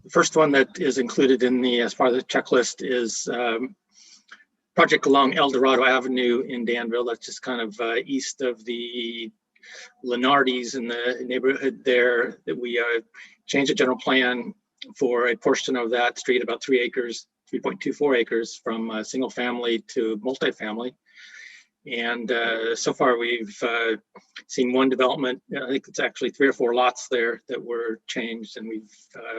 O: the first one that is included in the as part of the checklist is project along El Dorado Avenue in Danville. That's just kind of east of the Lenardi's in the neighborhood there, that we changed the general plan for a portion of that street, about 3 acres, 3.24 acres, from single family to multifamily. And so far we've seen one development. I think it's actually 3 or 4 lots there that were changed, and we've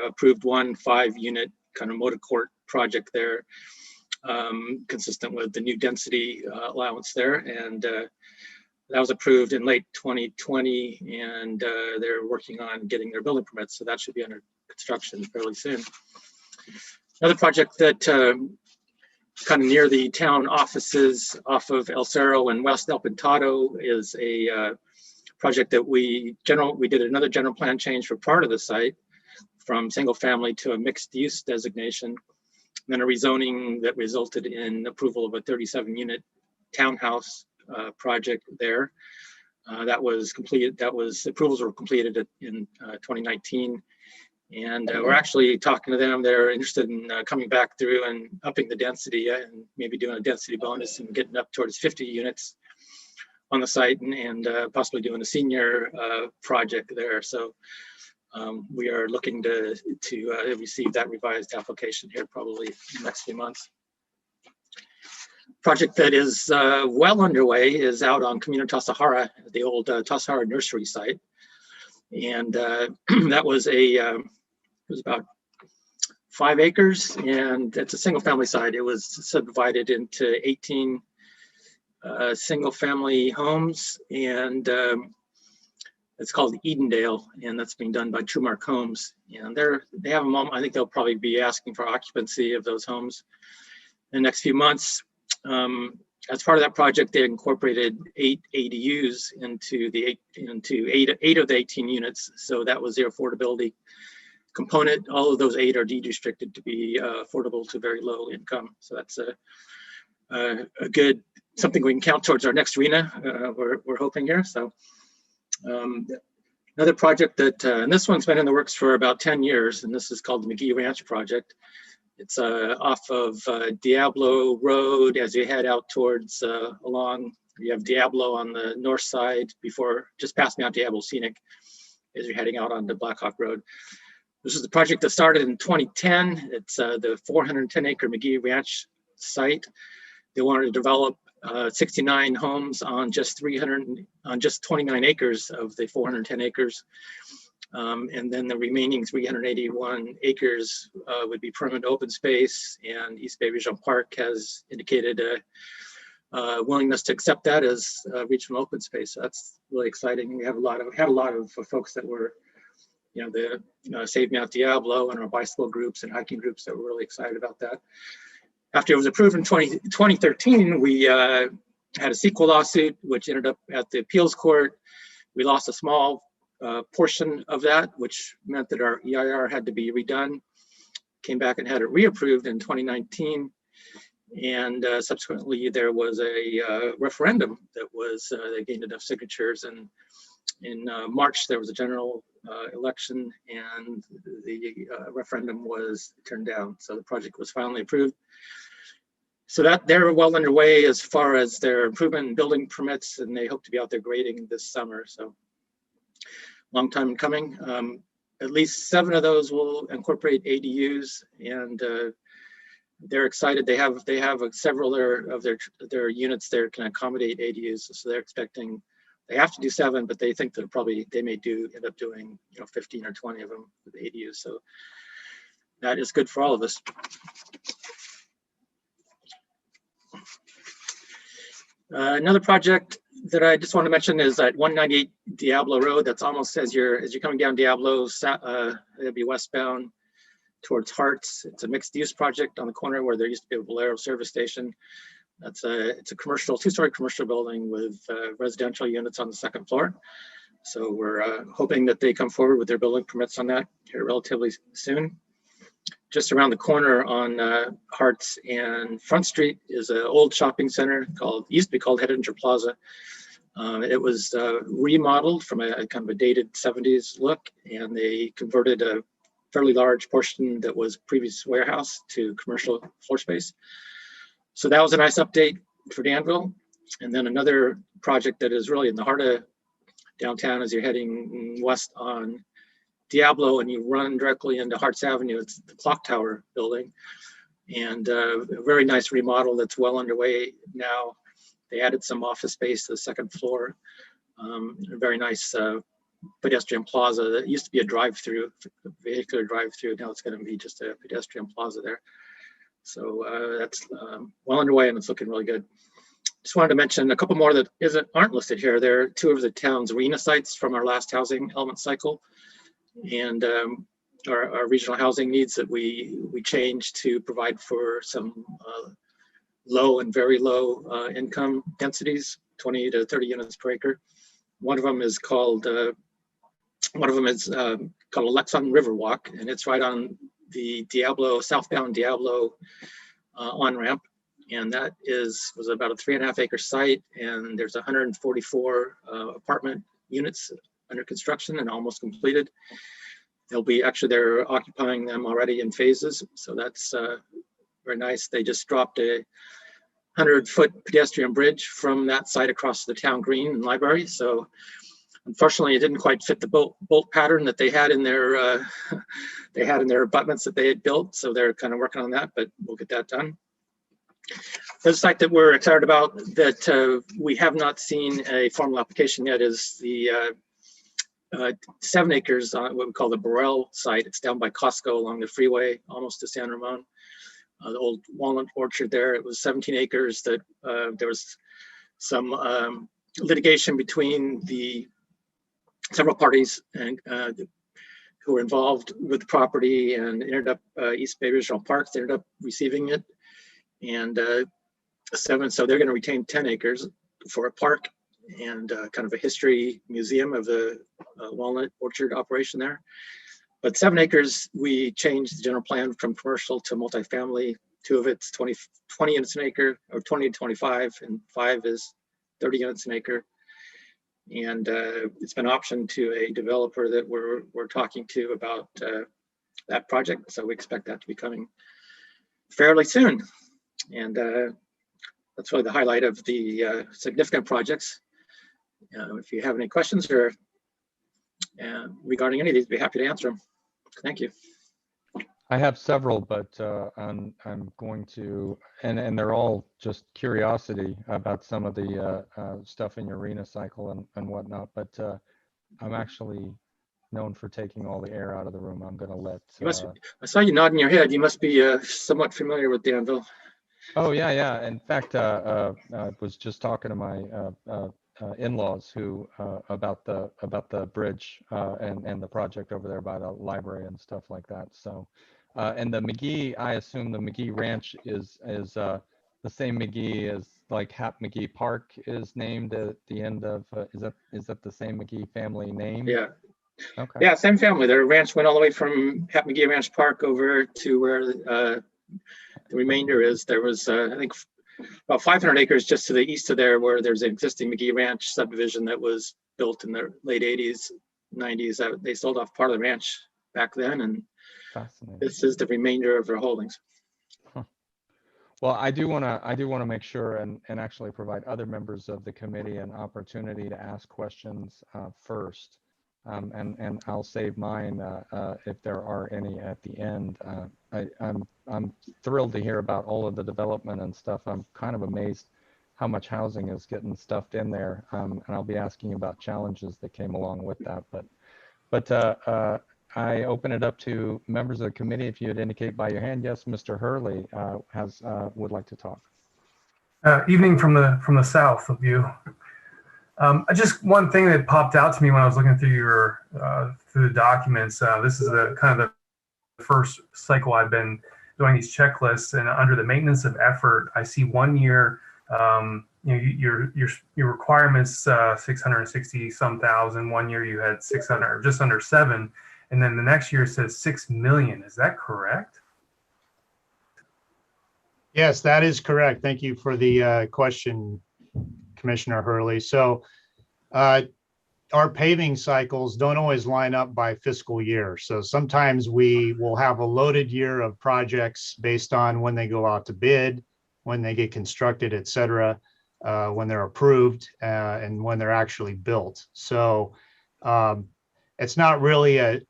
O: approved one 5-unit kind of motor court project there, consistent with the new density allowance there. And that was approved in late 2020, and they're working on getting their building permits, so that should be under construction fairly soon. Another project that kind of near the town offices off of El Cerro and West El Pintado is a project that we did another general plan change for part of the site from single family to a mixed use designation, and then a rezoning that resulted in approval of a 37-unit townhouse project there. That was completed. Approvals were completed in 2019. And we're actually talking to them. They're interested in coming back through and upping the density and maybe doing a density bonus and getting up towards 50 units on the site, and possibly doing a senior project there. So we are looking to receive that revised application here probably in the next few months. Project that is well underway is out on Camino Tasajara, the old Tasajara nursery site. And that was it was about 5 acres, and it's a single family site. It was subdivided into 18 single family homes, and it's called Edendale, and that's being done by Trumark Homes. And they have a moment. I think they'll probably be asking for occupancy of those homes in the next few months. As part of that project, they incorporated 8 ADUs into 8 of the 18 units. So that was their affordability component. All of those 8 are deed restricted to be affordable to very low income. So that's a good something we can count towards our next RHNA. We're hoping here. So another project that, and this one's been in the works for about 10 years, and this is called the McGee Ranch project. It's off of Diablo Road as you head out towards along. You have Diablo on the north side just past Mount Diablo Scenic as you're heading out onto Blackhawk Road. This is the project that started in 2010. It's the 410-acre McGee Ranch site. They wanted to develop 69 homes on just 29 acres of the 410 acres. And then the remaining 381 acres would be permanent open space, and East Bay Regional Park has indicated a willingness to accept that as regional open space. So that's really exciting. We have had a lot of folks that were the Save Mount Diablo and our bicycle groups and hiking groups that were really excited about that. After it was approved in 2013, we had a sequel lawsuit, which ended up at the appeals court. We lost a small portion of that, which meant that our EIR had to be redone. Came back and had it reapproved in 2019. And subsequently, there was a referendum that was, they gained enough signatures. And in March, there was a general election, and the referendum was turned down. So the project was finally approved. So that they're well underway as far as their improvement and building permits, and they hope to be out there grading this summer. So long time coming. At least 7 of those will incorporate ADUs, and they're excited. They have several of their units there can accommodate ADUs. So they're expecting, they have to do 7, but they think that they may end up doing 15 or 20 of them with ADUs. So that is good for all of us. Another project that I just want to mention is at 198 Diablo Road. That's almost as you're coming down Diablo, it'll be westbound towards Harts. It's a mixed use project on the corner where there used to be a Valero service station. It's a 2-story commercial building with residential units on the 2nd floor. So we're hoping that they come forward with their building permits on that here relatively soon. Just around the corner on Harts and Front Street is an old shopping center used to be called Hettinger Plaza. It was remodeled from a kind of a dated 70s look, and they converted a fairly large portion that was previous warehouse to commercial floor space. So that was a nice update for Danville. And then another project that is really in the heart of downtown as you're heading west on Diablo and you run directly into Harts Avenue. It's the Clock Tower building, and a very nice remodel that's well underway now. They added some office space to the 2nd floor. A very nice pedestrian plaza that used to be a drive-through, vehicular drive-through. Now it's going to be just a pedestrian plaza there. So that's well underway, and it's looking really good. Just wanted to mention a couple more that aren't listed here. There are 2 of the town's arena sites from our last housing element cycle, and our regional housing needs that we changed to provide for some low and very low income densities, 20 to 30 units per acre. One of them is called Alexon Riverwalk, and it's right on the southbound Diablo on-ramp. And that was about a 3.5 acre site, and there's 144 apartment units under construction and almost completed. They're occupying them already in phases. So that's very nice. They just dropped a 100-foot pedestrian bridge from that site across the town green and library. So unfortunately, it didn't quite fit the bolt pattern that they had in their abutments that they had built. So they're kind of working on that, but we'll get that done. The site that we're excited about that we have not seen a formal application yet is the 7 acres on what we call the Burrell site. It's down by Costco along the freeway, almost to San Ramon. The old walnut orchard there. It was 17 acres that there was some litigation between the several parties and who were involved with the property, and ended up East Bay Regional Parks ended up receiving it. And so they're going to retain 10 acres for a park and kind of a history museum of the walnut orchard operation there. But 7 acres, we changed the general plan from commercial to multifamily. 2 of it's 20 units an acre, or 20 to 25, and 5 is 30 units an acre. And it's been optioned to a developer that we're talking to about that project. So we expect that to be coming fairly soon. And that's really the highlight of the significant projects. If you have any questions or regarding any of these, I'd be happy to answer them. Thank you.
B: I have several, but I'm going to, and they're all just curiosity about some of the stuff in your arena cycle and whatnot. But I'm actually known for taking all the air out of the room. I'm going to let.
O: I saw you nodding your head. You must be somewhat familiar with Danville.
B: Oh yeah. In fact, I was just talking to my in-laws who about the bridge and the project over there by the library and stuff like that. So, and the McGee, I assume the McGee Ranch is the same McGee as like Hap McGee Park is named at the end of. Is that the same McGee family name?
O: Yeah.
B: Okay.
O: Yeah, same family. Their ranch went all the way from Hap McGee Ranch Park over to where the remainder is. There was, I think, about 500 acres just to the east of there, where there's an existing McGee Ranch subdivision that was built in the late 80s, 90s. They sold off part of the ranch back then, and this is the remainder of their holdings.
B: Huh. Well, I do want to make sure and actually provide other members of the committee an opportunity to ask questions first. And I'll save mine if there are any at the end. I'm thrilled to hear about all of the development and stuff. I'm kind of amazed how much housing is getting stuffed in there, and I'll be asking about challenges that came along with that. But I open it up to members of the committee. If you'd indicate by your hand, yes, Mr. Hurley would like to talk.
C: Evening from the south of you. Just one thing that popped out to me when I was looking through through the documents. This is the kind of the first cycle I've been doing these checklists, and under the maintenance of effort, I see 1 year. Your requirements 660 some thousand. 1 year you had 600, just under 7, and then the next year it says 6 million. Is that correct?
N: Yes, that is correct. Thank you for the question, Commissioner Hurley. So our paving cycles don't always line up by fiscal year. So sometimes we will have a loaded year of projects based on when they go out to bid, when they get constructed, et cetera, when they're approved, and when they're actually built. So it's not really a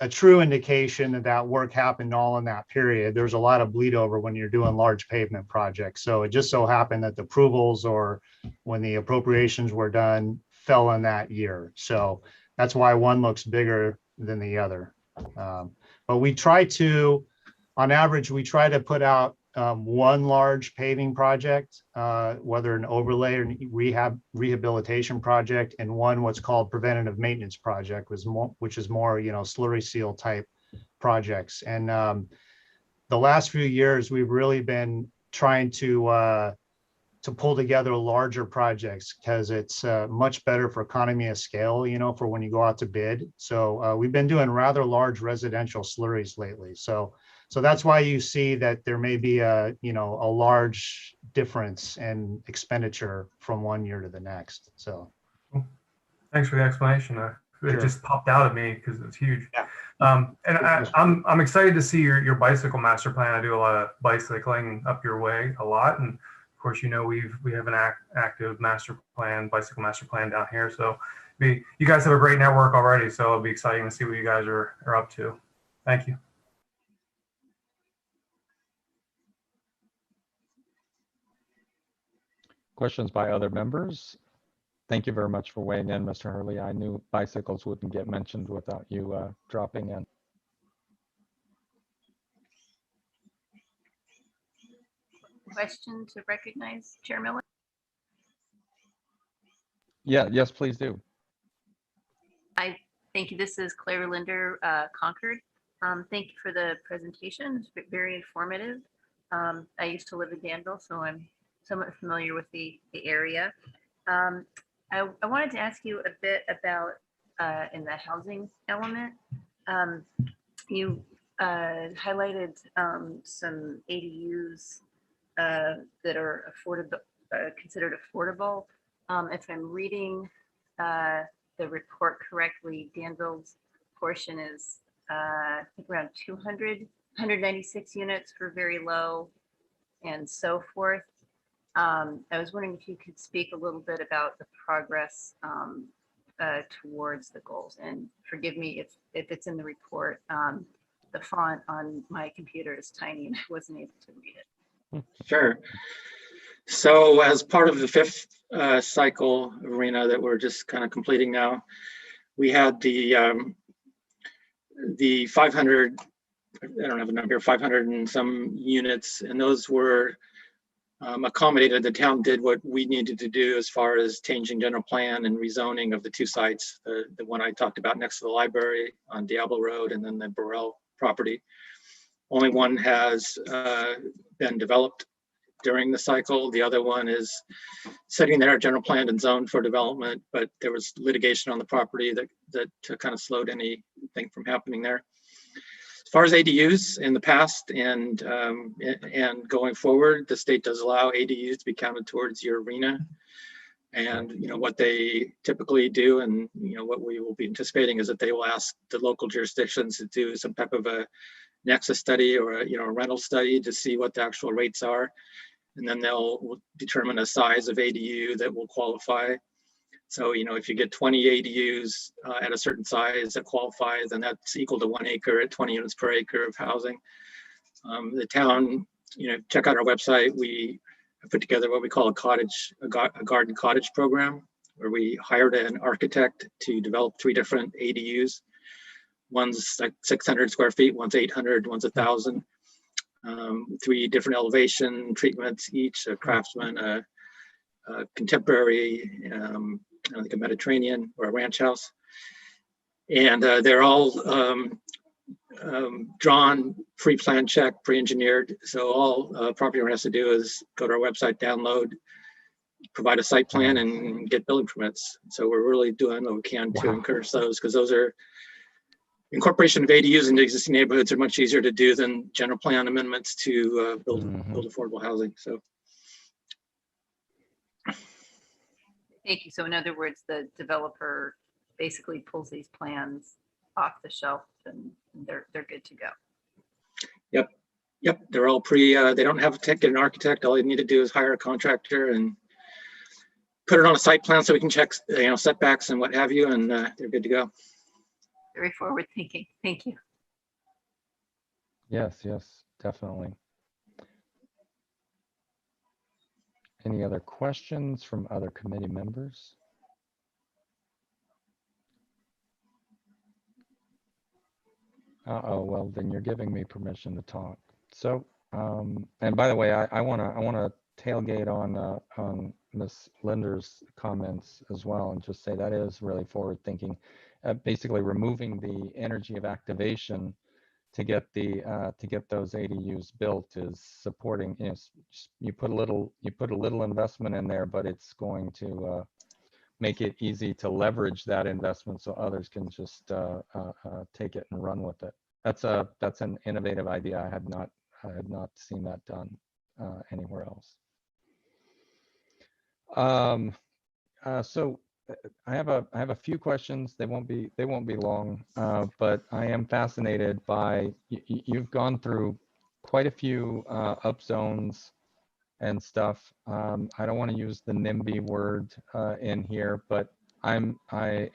N: true indication that that work happened all in that period. There's a lot of bleed over when you're doing large pavement projects. So it just so happened that the approvals or when the appropriations were done fell in that year. So that's why one looks bigger than the other. But we try to, on average, we try to put out one large paving project, whether an overlay or rehabilitation project, and one what's called preventative maintenance project, which is more, slurry seal type projects. And the last few years, we've really been trying to pull together larger projects because it's much better for economy of scale, for when you go out to bid. So we've been doing rather large residential slurries lately. So that's why you see that there may be a large difference in expenditure from 1 year to the next. So
C: thanks for the explanation. It just popped out at me because it's huge.
O: Yeah.
C: And I'm excited to see your bicycle master plan. I do a lot of bicycling up your way a lot, and of course, we have an active bicycle master plan down here. So you guys have a great network already. So it'll be exciting to see what you guys are up to. Thank you.
B: Questions by other members? Thank you very much for weighing in, Mr. Hurley. I knew bicycles wouldn't get mentioned without you dropping in.
M: Question to recognize Chair Miller?
B: Yeah, yes, please do.
M: Thank you. This is Claire Linder, Concord. Thank you for the presentation. It's very informative. I used to live in Danville, so I'm somewhat familiar with the area. I wanted to ask you a bit about in the housing element. You highlighted some ADUs that are affordable, considered affordable. If I'm reading the report correctly, Danville's portion is I think around 196 units for very low and so forth. I was wondering if you could speak a little bit about the progress towards the goals. And forgive me if it's in the report. The font on my computer is tiny and I wasn't able to read it.
O: Sure. So as part of the fifth cycle arena that we're just kind of completing now, we had the 500, I don't have a number, 500 and some units, and those were accommodated. The town did what we needed to do as far as changing general plan and rezoning of the two sites. The one I talked about next to the library on Diablo Road, and then the Burrell property. Only one has been developed during the cycle. The other one is sitting there, general planned and zoned for development, but there was litigation on the property that kind of slowed anything from happening there. As far as ADUs in the past and going forward, the state does allow ADUs to be counted towards your arena. And what they typically do, and what we will be anticipating, is that they will ask the local jurisdictions to do some type of a nexus study or a rental study to see what the actual rates are, and then they'll determine a size of ADU that will qualify. So if you get 20 ADUs at a certain size that qualifies, then that's equal to 1 acre at 20 units per acre of housing. The town, check out our website. We put together what we call a garden cottage program, where we hired an architect to develop 3 different ADUs. One's like 600 square feet, one's 800, one's 1,000. 3 different elevation treatments, each a craftsman, a contemporary, I think a Mediterranean or a ranch house. And they're all drawn, pre-plan check, pre-engineered. So all property owner has to do is go to our website, download, provide a site plan, and get building permits. So we're really doing what we can to encourage those, because those are incorporation of ADUs into existing neighborhoods are much easier to do than general plan amendments to build affordable housing. So.
M: Thank you. So in other words, the developer basically pulls these plans off the shelf and they're good to go.
O: Yep. They're all they don't have to get an architect. All you need to do is hire a contractor and put it on a site plan so we can check, setbacks and what have you, and they're good to go.
M: Very forward thinking. Thank you.
B: Yes, definitely. Any other questions from other committee members? Well, then you're giving me permission to talk. So, and by the way, I wanna tailgate on Ms. Linder's comments as well, and just say that is really forward thinking. Basically, removing the energy of activation to get those ADUs built is supporting. You put a little investment in there, but it's going to make it easy to leverage that investment so others can just take it and run with it. That's an innovative idea. I had not seen that done anywhere else. So I have a few questions. They won't be long, but I am fascinated by you've gone through quite a few upzones and stuff. I don't want to use the NIMBY word in here, but I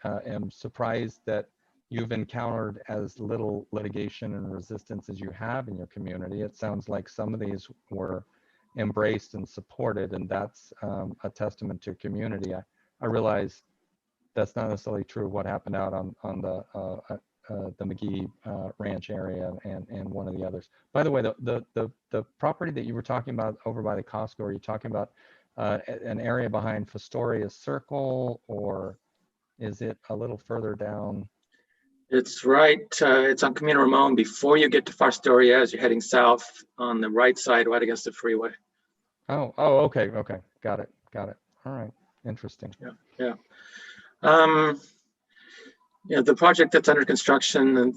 B: am surprised that you've encountered as little litigation and resistance as you have in your community. It sounds like some of these were embraced and supported, and that's a testament to your community. I realize that's not necessarily true of what happened out on the McGee Ranch area and one of the others. By the way, the property that you were talking about over by the Costco, are you talking about an area behind Fostoria Circle, or is it a little further down?
O: It's right. It's on Camino Ramon before you get to Fostoria, as you're heading south on the right side, right against the freeway.
B: Oh, okay. Got it. All right. Interesting.
O: Yeah. The project that's under construction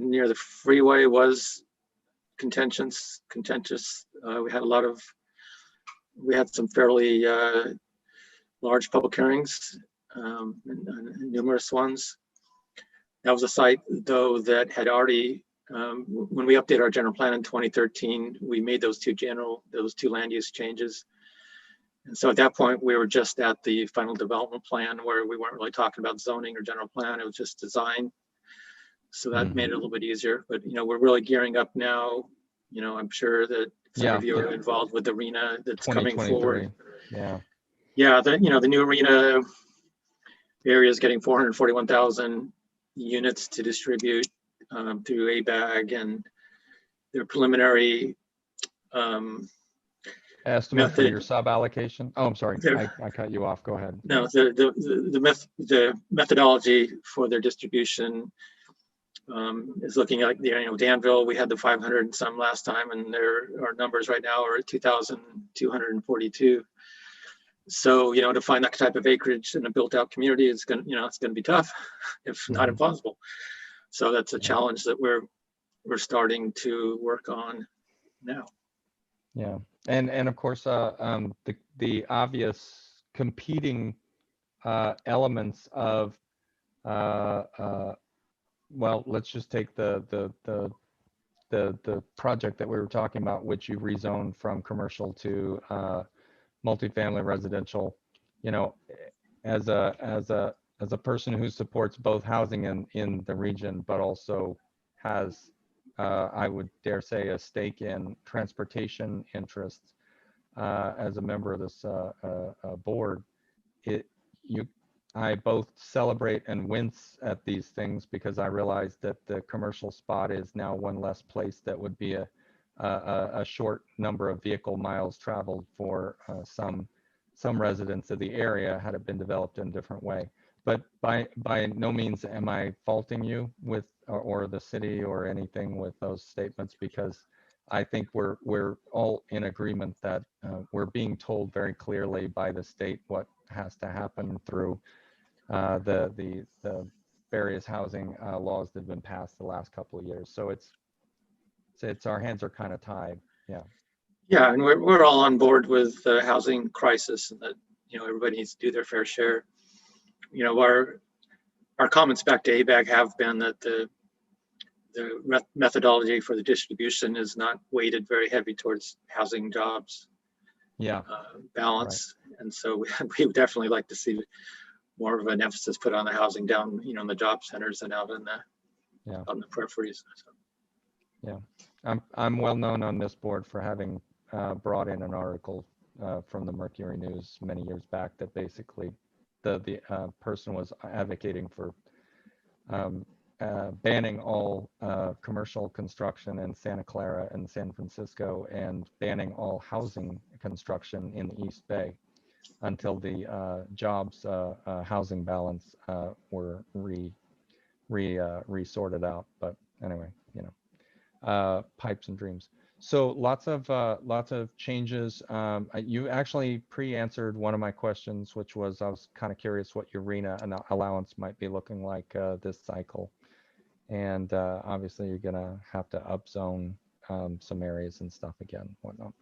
O: near the freeway was contentious. We had some fairly large public hearings, numerous ones. That was a site, though, that had already, when we updated our general plan in 2013, we made those two land use changes. And so at that point, we were just at the final development plan, where we weren't really talking about zoning or general plan, it was just design. So that made it a little bit easier, but we're really gearing up now. I'm sure that some of you are involved with the arena that's coming forward. The new arena area is getting 441,000 units to distribute through ABAG, and their preliminary
B: Estimate for
O: method.
B: your sub allocation? Oh, I'm sorry.
O: There-
B: I cut you off. Go ahead.
O: No, the methodology for their distribution is looking at, Danville, we had the 500 and some last time, and our numbers right now are at 2,242. So, to find that type of acreage in a built out community is going to, it's going to be tough, if not impossible. So that's a challenge that we're starting to work on now.
B: Yeah, and of course, the obvious competing elements of, well, let's just take the project that we were talking about, which you rezoned from commercial to multifamily residential. As a person who supports both housing in the region, but also has, I would dare say, a stake in transportation interests as a member of this board, I both celebrate and wince at these things because I realize that the commercial spot is now one less place that would be a short number of vehicle miles traveled for some residents of the area had it been developed in a different way. But by no means am I faulting you with or the city or anything with those statements, because I think we're all in agreement that we're being told very clearly by the state what has to happen through the various housing laws that have been passed the last couple of years. So it's our hands are kind of tied. Yeah.
O: Yeah, and we're all on board with the housing crisis, and that everybody needs to do their fair share. Our comments back to ABAG have been that the methodology for the distribution is not weighted very heavy towards housing jobs balance, right. And so we would definitely like to see more of an emphasis put on the housing down, in the job centers and out in the on the peripheries. So.
B: Yeah, I'm well known on this board for having brought in an article from the Mercury News many years back that basically the person was advocating for banning all commercial construction in Santa Clara and San Francisco and banning all housing construction in the East Bay until the jobs housing balance were resorted out. But anyway, pipes and dreams. So lots of changes. You actually pre-answered one of my questions, which was I was kind of curious what your RENA allowance might be looking like this cycle. And obviously you're gonna have to upzone some areas and stuff again, whatnot.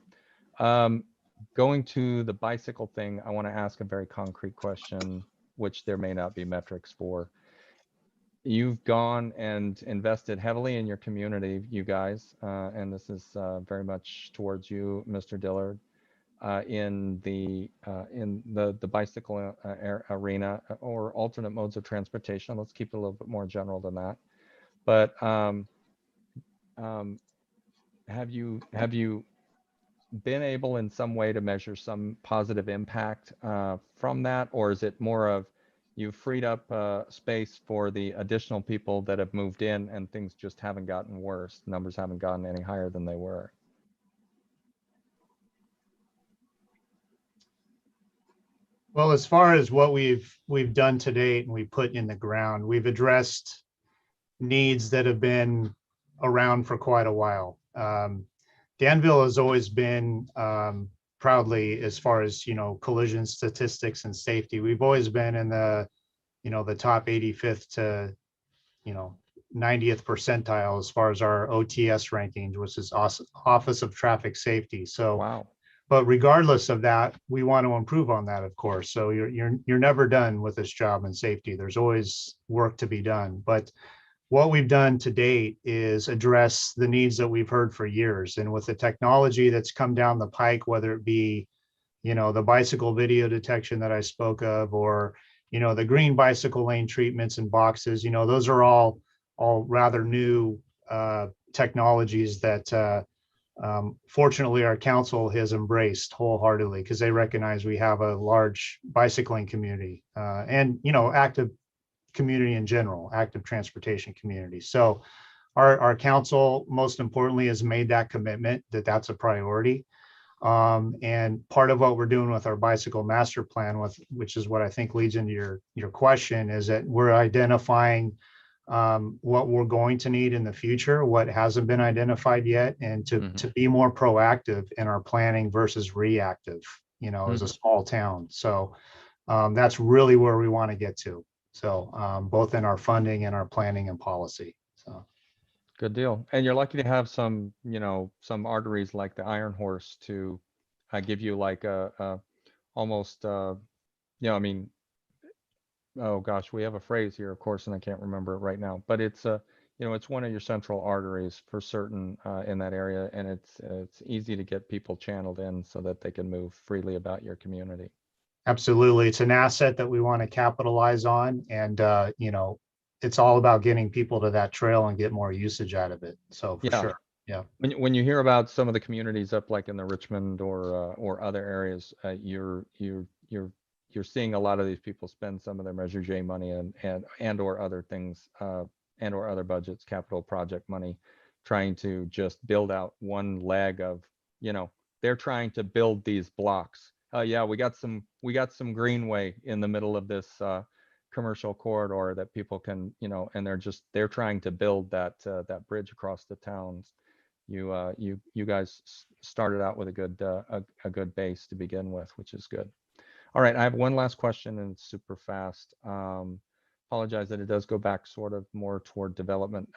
B: Going to the bicycle thing, I want to ask a very concrete question, which there may not be metrics for. You've gone and invested heavily in your community, you guys, and this is very much towards you, Mr. Dillard, in the bicycle arena or alternate modes of transportation. Let's keep it a little bit more general than that. But have you been able in some way to measure some positive impact from that, or is it more of you've freed up space for the additional people that have moved in and things just haven't gotten worse? Numbers haven't gotten any higher than they were.
N: Well, as far as what we've done to date and we put in the ground, we've addressed needs that have been around for quite a while. Danville has always been proudly, as far as collision statistics and safety, we've always been in the the top 85th to 90th percentile as far as our OTS rankings, which is Office of Traffic Safety. So
B: wow.
N: But regardless of that, we want to improve on that, of course. So you're never done with this job in safety. There's always work to be done. But what we've done to date is address the needs that we've heard for years. And with the technology that's come down the pike, whether it be, the bicycle video detection that I spoke of, or, the green bicycle lane treatments and boxes, those are all rather new technologies that fortunately our council has embraced wholeheartedly, because they recognize we have a large bicycling community and, active community in general, active transportation community. So our council, most importantly, has made that commitment that that's a priority. And part of what we're doing with our bicycle master plan, which is what I think leads into your question, is that we're identifying what we're going to need in the future, what hasn't been identified yet, and to be more proactive in our planning versus reactive, as a small town. So that's really where we want to get to. So both in our funding and our planning and policy. So
B: Good deal. And you're lucky to have some, some arteries like the Iron Horse to give you like almost, I mean, oh gosh, we have a phrase here, of course, and I can't remember it right now, but it's it's one of your central arteries for certain in that area, and it's easy to get people channeled in so that they can move freely about your community.
N: absolutely, it's an asset that we want to capitalize on, and it's all about getting people to that trail and get more usage out of it. So for sure. Yeah.
B: When you hear about some of the communities up like in the Richmond or other areas, you're seeing a lot of these people spend some of their Measure J money and or other things and or other budgets, capital project money, trying to just build out one leg of, they're trying to build these blocks. Yeah, we got some greenway in the middle of this commercial corridor that people can, and they're trying to build that bridge across the towns. You guys started out with a good base to begin with, which is good. All right, I have one last question, and it's super fast. Apologize that it does go back sort of more toward development.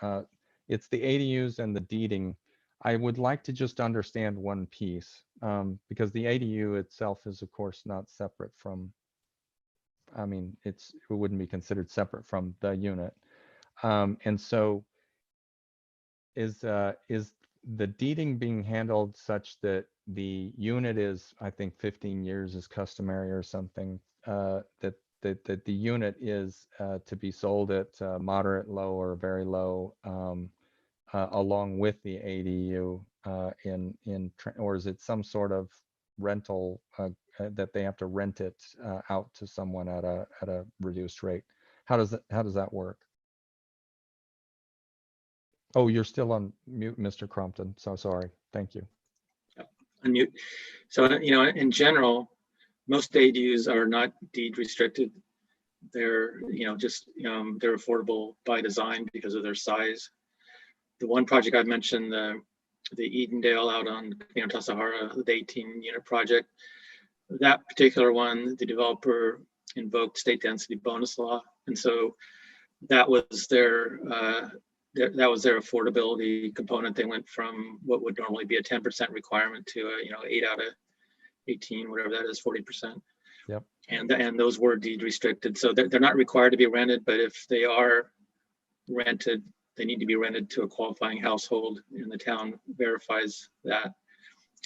B: It's the ADUs and the deeding. I would like to just understand one piece, because the ADU itself is, of course, not separate from, I mean, it wouldn't be considered separate from the unit. And so is the deeding being handled such that the unit is, I think 15 years is customary or something, that the unit is to be sold at moderate, low, or very low, along with the ADU or is it some sort of rental that they have to rent it out to someone at a reduced rate? How does that work? Oh, you're still on mute, Mr. Crompton. So sorry. Thank you.
O: Unmute. So, in general, most ADUs are not deed restricted. They're, they're affordable by design because of their size. The one project I mentioned, the Edendale out on Tasahara, the 18-unit project, that particular one, the developer invoked state density bonus law, and so that was their affordability component. They went from what would normally be a 10% requirement to a 8 out of 18, whatever that is, 40%.
B: Yep.
O: And those were deed restricted, so they're not required to be rented. But if they are rented, they need to be rented to a qualifying household, and the town verifies that.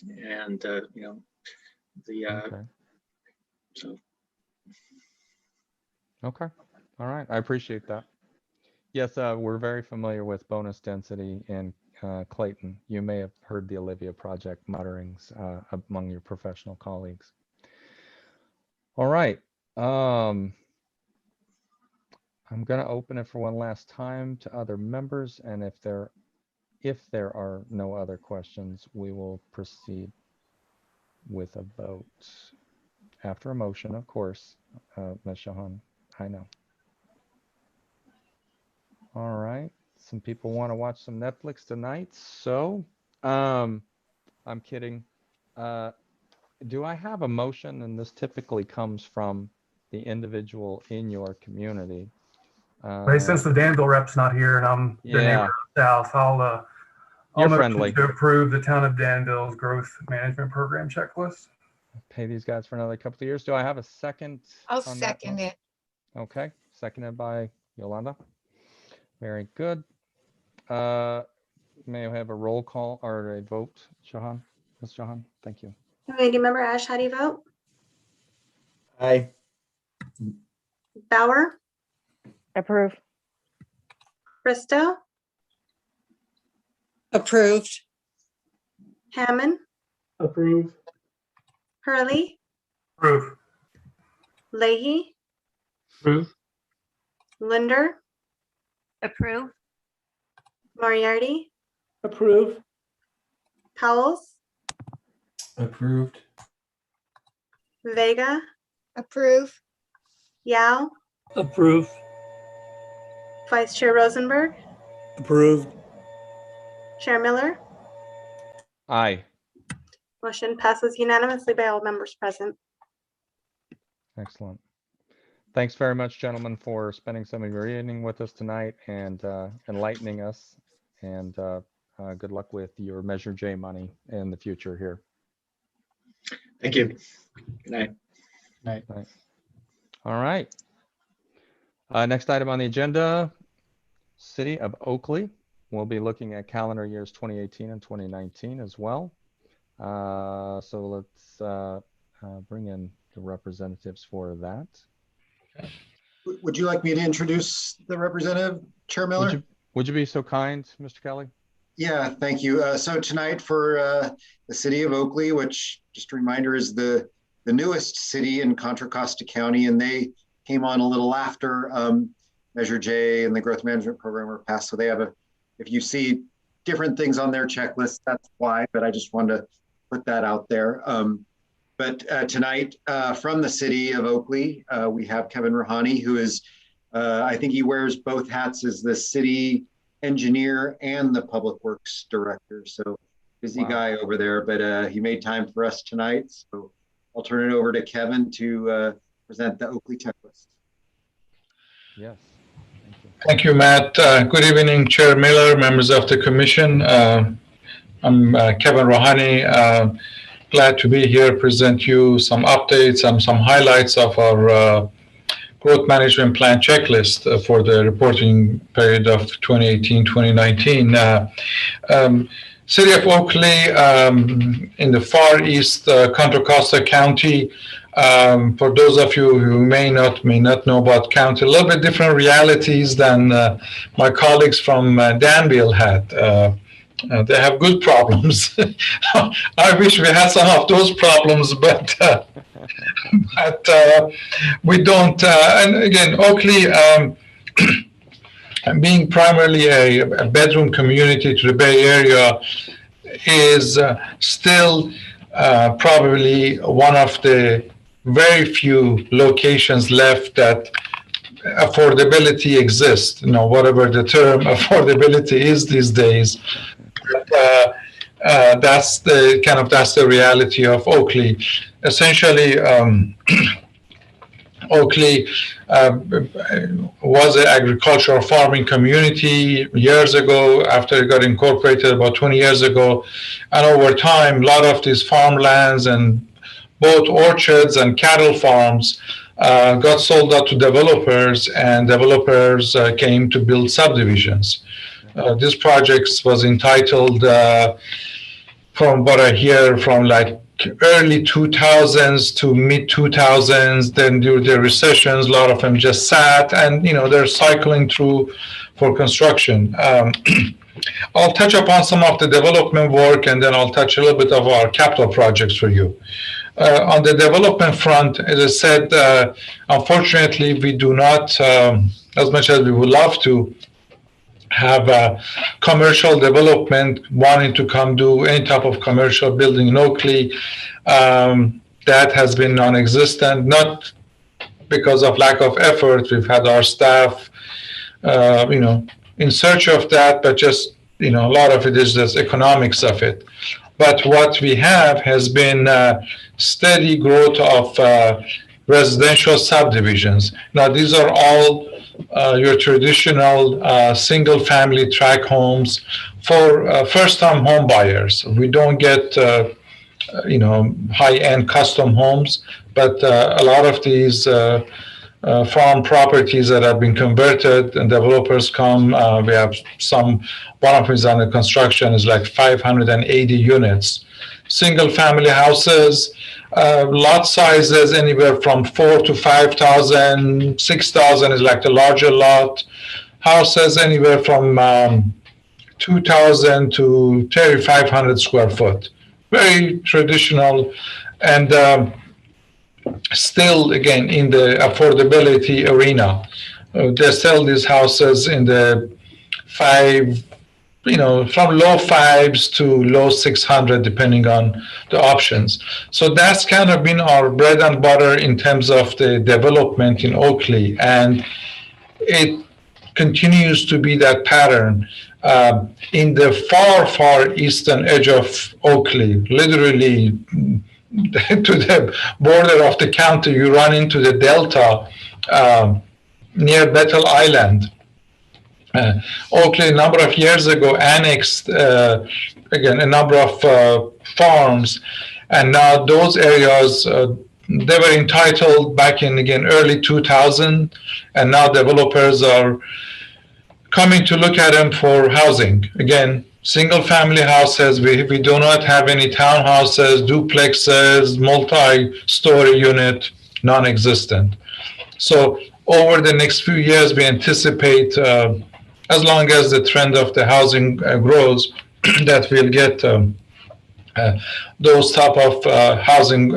O: And
B: okay.
O: So.
B: Okay. All right. I appreciate that. Yes, we're very familiar with bonus density in Clayton. You may have heard the Olivia Project mutterings among your professional colleagues. All right. I'm going to open it for one last time to other members, and if there are no other questions, we will proceed with a vote after a motion, of course. Ms. Shahan, I know. All right, some people want to watch some Netflix tonight, so I'm kidding. Do I have a motion? And this typically comes from the individual in your community.
C: Since the Danville rep's not here and I'm the neighbor of South, I'll motion
B: friendly.
C: to approve the town of Danville's growth management program checklist.
B: Pay these guys for another couple of years. Do I have a second?
P: I'll second it.
B: Okay, seconded by Yolanda. Very good. May I have a roll call or a vote, Shahan? Ms. Shahan, thank you.
A: Committee Member Ash, how do you vote?
Q: Aye.
A: Bauer,
P: Approve.
A: Bristow,
E: Approved.
A: Hammond,
K: Approve.
A: Hurley,
C: Approve.
A: Leahy,
F: Approve.
A: Linder,
M: Approve.
A: Moriarty,
Q: Approve.
A: Powles,
Q: Approved.
A: Vega,
P: Approve.
A: Yao,
R: Approve.
A: Vice Chair Rosenberg,
R: Approved.
A: Chair Miller.
B: Aye.
A: Motion passes unanimously by all members present.
B: Excellent. Thanks very much, gentlemen, for spending some of your evening with us tonight and enlightening us. And good luck with your Measure J money in the future here.
O: Thank you. Good night.
N: Night.
B: All right. Next item on the agenda, City of Oakley. We'll be looking at calendar years 2018 and 2019 as well. So let's bring in the representatives for that.
L: Would you like me to introduce the representative, Chair Miller?
B: Would you be so kind, Mr. Kelly?
L: Yeah, thank you. So tonight for the City of Oakley, which just a reminder is the newest city in Contra Costa County, and they came on a little after Measure J and the Growth Management Program were passed. So they have if you see different things on their checklist, that's why, but I just wanted to put that out there. But tonight from the City of Oakley, we have Kevin Rahani, who is, I think he wears both hats as the city engineer and the public works director. So busy guy over there, but he made time for us tonight. So I'll turn it over to Kevin to present the Oakley checklist.
B: Yes.
S: Thank you, Matt. Good evening, Chair Miller, members of the commission. I'm Kevin Rahani. Glad to be here, present you some updates and some highlights of our growth management plan checklist for the reporting period of 2018-2019. City of Oakley in the far east Contra Costa County. For those of you who may not know about county, a little bit different realities than my colleagues from Danville had. They have good problems. I wish we had some of those problems, but we don't. And again, Oakley, being primarily a bedroom community to the Bay Area, is still probably one of the very few locations left that affordability exists. You know, whatever the term affordability is these days. But, that's the reality of Oakley. Essentially, Oakley was an agricultural farming community years ago after it got incorporated about 20 years ago. And over time, a lot of these farmlands and both orchards and cattle farms got sold out to developers, and developers came to build subdivisions. This project was entitled, from what I hear, from like early 2000s to mid 2000s. Then during the recessions, a lot of them just sat, and they're cycling through for construction. I'll touch upon some of the development work, and then I'll touch a little bit of our capital projects for you. On the development front, as I said, unfortunately, we do not, as much as we would love to, have commercial development wanting to come do any type of commercial building in Oakley. That has been non-existent, not because of lack of effort. We've had our staff, in search of that, but just, a lot of it is just economics of it. But what we have has been steady growth of residential subdivisions. Now, these are all your traditional single-family tract homes for first-time home buyers. We don't get, high-end custom homes, but a lot of these farm properties that have been converted and developers come. We have one of them is under construction, is like 580 units. Single-family houses, lot sizes anywhere from 4,000 to 5,000, 6,000 is like the larger lot. Houses anywhere from 2,000 to 3,500 square foot. Very traditional, and still, again, in the affordability arena. They sell these houses in the $5 from low fives to low 600, depending on the options. So that's kind of been our bread and butter in terms of the development in Oakley. And it continues to be that pattern. In the far, far eastern edge of Oakley, literally to the border of the county, you run into the Delta near Bethel Island. Oakley, a number of years ago, annexed, again, a number of farms. And now those areas, they were entitled back in, again, early 2000. And now developers are coming to look at them for housing. Again, single family houses. We do not have any townhouses, duplexes, multi-story unit, non-existent. So over the next few years, we anticipate, as long as the trend of the housing grows, that we'll get those type of housing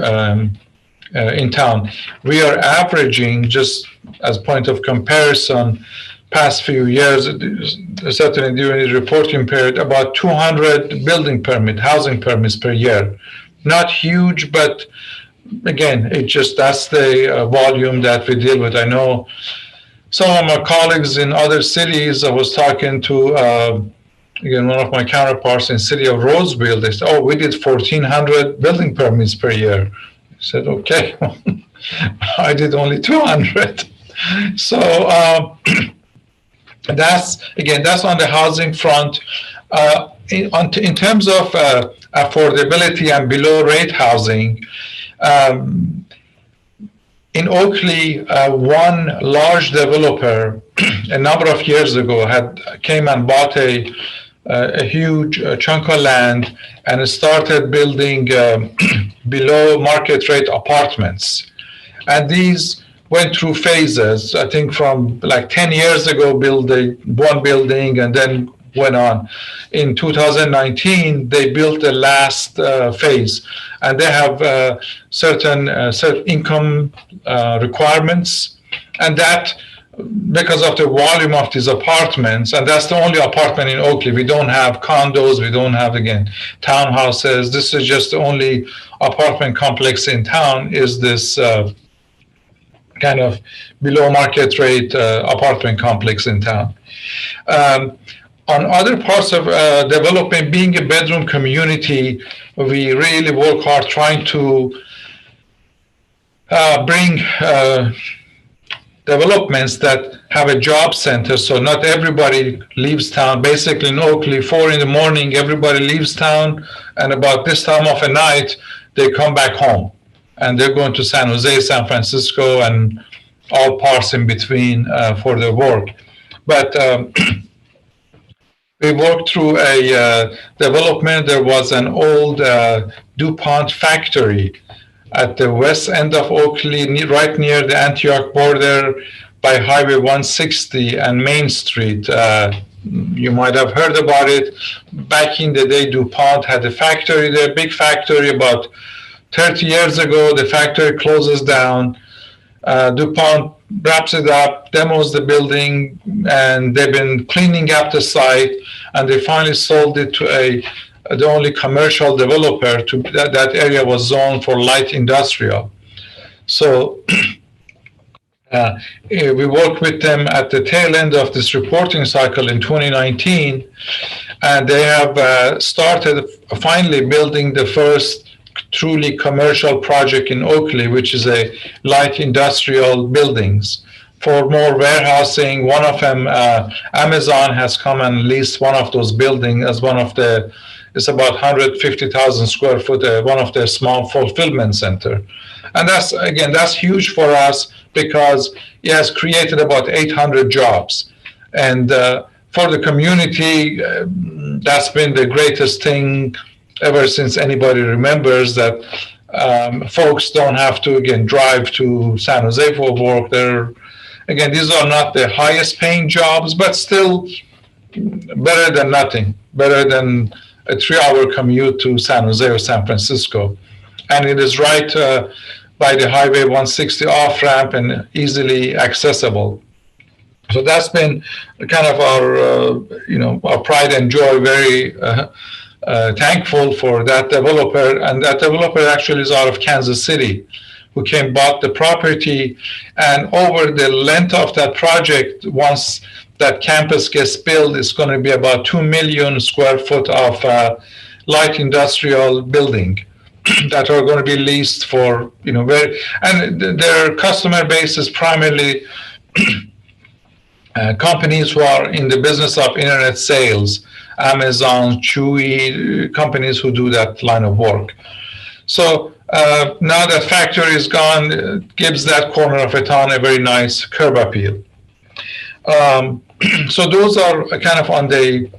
S: in town. We are averaging, just as point of comparison, past few years, certainly during the reporting period, about 200 building permit, housing permits per year. Not huge, but again, that's the volume that we deal with. I know some of my colleagues in other cities, I was talking to, again, one of my counterparts in the city of Roseville, they said, oh, we did 1,400 building permits per year. I said, okay, I did only 200. So that's on the housing front. In terms of affordability and below rate housing, in Oakley, one large developer a number of years ago came and bought a huge chunk of land and started building below market rate apartments. And these went through phases. I think from like 10 years ago, built one building and then went on. In 2019, they built the last phase, and they have certain income requirements, and that because of the volume of these apartments, and that's the only apartment in Oakley. We don't have condos, we don't have, again, townhouses. This is just the only apartment complex in town, is this kind of below market rate apartment complex in town. On other parts of development, being a bedroom community, we really work hard trying to bring developments that have a job center, so not everybody leaves town. Basically in Oakley, 4 in the morning, everybody leaves town, and about this time of the night, they come back home. And they're going to San Jose, San Francisco, and all parts in between for their work. But we worked through a development. There was an old DuPont factory at the west end of Oakley, right near the Antioch border by Highway 160 and Main Street. You might have heard about it. Back in the day, DuPont had a factory there, big factory. About 30 years ago, the factory closes down. DuPont wraps it up, demos the building, and they've been cleaning up the site, and they finally sold it to the only commercial developer. That area was zoned for light industrial. So we worked with them at the tail end of this reporting cycle in 2019, and they have started finally building the first truly commercial project in Oakley, which is a light industrial buildings for more warehousing. One of them, Amazon has come and leased one of those buildings as it's about 150,000 square foot, one of their small fulfillment center. And that's huge for us because it has created about 800 jobs. And for the community, that's been the greatest thing ever since anybody remembers, that folks don't have to, again, drive to San Jose for work. These are not the highest paying jobs, but still better than nothing, better than a 3-hour commute to San Jose or San Francisco. And it is right by the Highway 160 off-ramp and easily accessible. So that's been kind of our, our pride and joy. Very thankful for that developer, and that developer actually is out of Kansas City, who came bought the property, and over the length of that project, once that campus gets built, it's going to be about 2 million square foot of light industrial building that are going to be leased for, and their customer base is primarily companies who are in the business of internet sales, Amazon, Chewy, companies who do that line of work. So now that factory is gone, it gives that corner of a town a very nice curb appeal. So those are kind of on the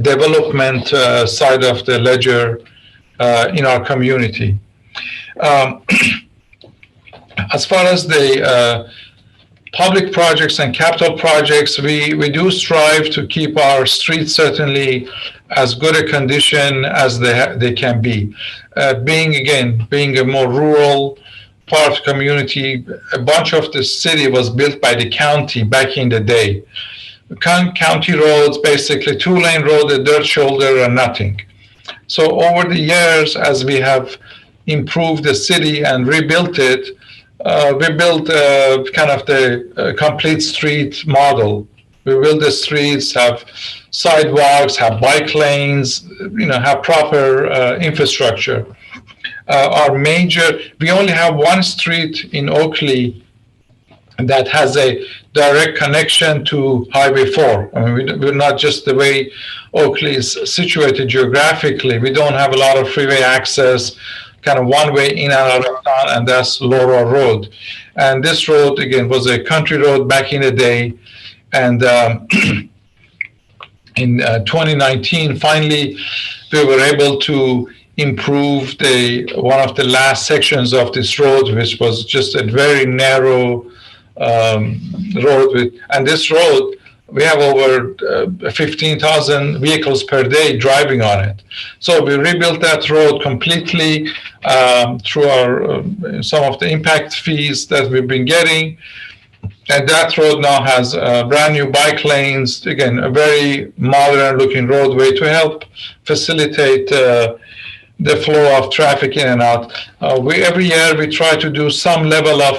S: development side of the ledger in our community. As far as the public projects and capital projects, we do strive to keep our streets certainly as good a condition as they can be. Being a more rural part of the community, a bunch of the city was built by the county back in the day. County roads, basically 2-lane road, a dirt shoulder, and nothing. So over the years, as we have improved the city and rebuilt it, we built kind of the complete street model. We build the streets, have sidewalks, have bike lanes, have proper infrastructure. We only have one street in Oakley that has a direct connection to Highway 4. I mean, we're not just the way Oakley is situated geographically. We don't have a lot of freeway access, kind of one way in and out of town, and that's Laurel Road. And this road, again, was a country road back in the day. And in 2019, finally, we were able to improve one of the last sections of this road, which was just a very narrow road. And this road, we have over 15,000 vehicles per day driving on it. So we rebuilt that road completely through our some of the impact fees that we've been getting. And that road now has brand new bike lanes, again, a very modern looking roadway to help facilitate the flow of traffic in and out. Every year we try to do some level of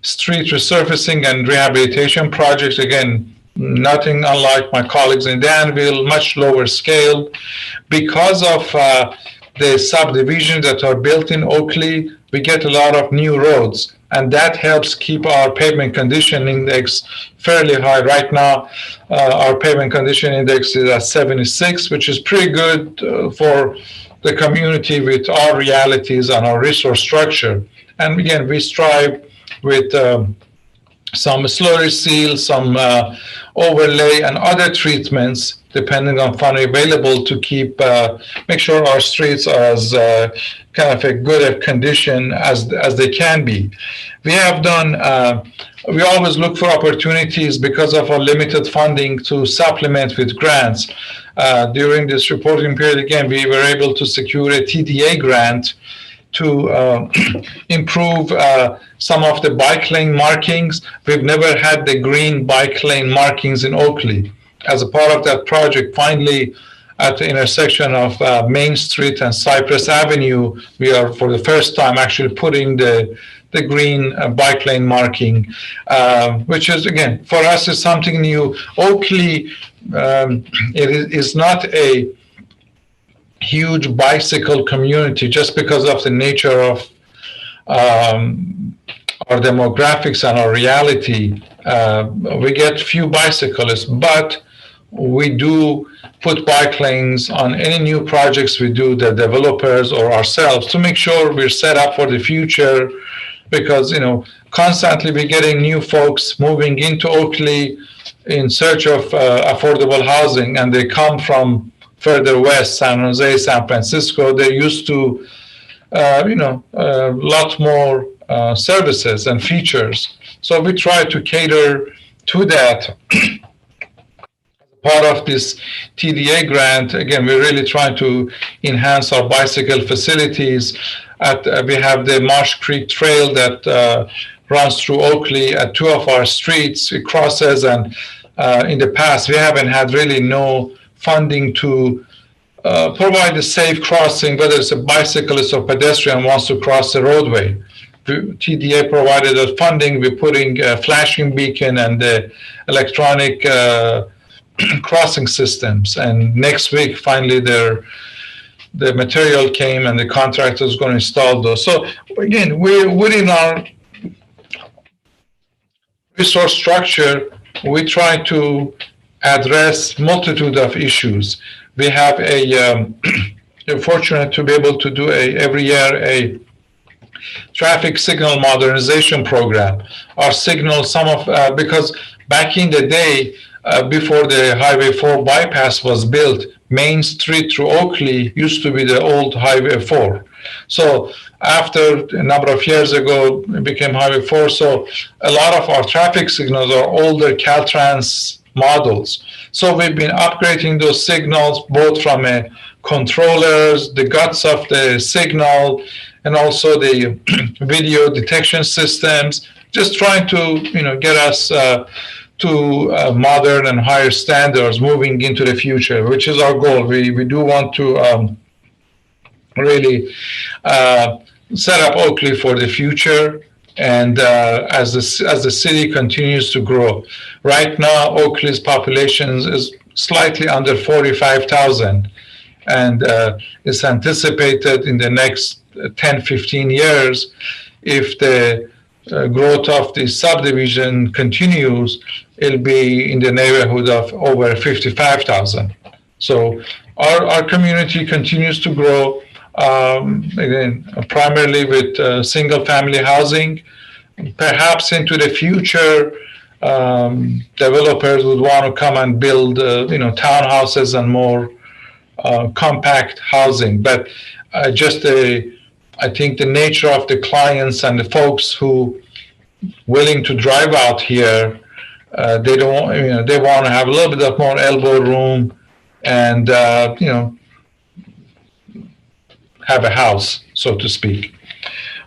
S: street resurfacing and rehabilitation projects. Again, nothing unlike my colleagues in Danville, much lower scale. Because of the subdivisions that are built in Oakley, we get a lot of new roads, and that helps keep our pavement condition index fairly high. Right now, our pavement condition index is at 76, which is pretty good for the community with our realities and our resource structure. And again, we strive with some slurry seal, some overlay, and other treatments, depending on funding available, to make sure our streets are as kind of a good a condition as they can be. We have done. We always look for opportunities because of our limited funding to supplement with grants. During this reporting period, again, we were able to secure a TDA grant to improve some of the bike lane markings. We've never had the green bike lane markings in Oakley. As a part of that project, finally, at the intersection of Main Street and Cypress Avenue, we are for the first time actually putting the green bike lane marking, which is, again, for us is something new. Oakley, it is not a huge bicycle community just because of the nature of our demographics and our reality. We get few bicyclists, but we do put bike lanes on any new projects we do, the developers or ourselves, to make sure we're set up for the future, because constantly we're getting new folks moving into Oakley in search of affordable housing, and they come from further west, San Jose, San Francisco. They're used to a lot more services and features. So we try to cater to that. Part of this TDA grant, again, we're really trying to enhance our bicycle facilities. We have the Marsh Creek Trail that runs through Oakley at two of our streets. It crosses, and in the past, we haven't had really no funding to provide a safe crossing, whether it's a bicyclist or pedestrian wants to cross the roadway. TDA provided us funding. We're putting a flashing beacon and the electronic crossing systems. And next week, finally, the material came and the contractor is going to install those. So again, we're within our resource structure. We try to address multitude of issues. We have we're fortunate to be able to do every year a traffic signal modernization program. Our signals, because back in the day, before the Highway 4 bypass was built, Main Street through Oakley used to be the old Highway 4. So after a number of years ago, it became Highway 4. So a lot of our traffic signals are older Caltrans models. So we've been upgrading those signals, both from controllers, the guts of the signal, and also the video detection systems, just trying to get us to modern and higher standards moving into the future, which is our goal. We do want to really set up Oakley for the future, and as the city continues to grow. Right now, Oakley's population is slightly under 45,000, and it's anticipated in the next 10, 15 years, if the growth of the subdivision continues, it'll be in the neighborhood of over 55,000. So our community continues to grow, again, primarily with single-family housing. Perhaps into the future, developers would want to come and build, townhouses and more compact housing. But I think the nature of the clients and the folks who willing to drive out here, they want to have a little bit of more elbow room and have a house, so to speak.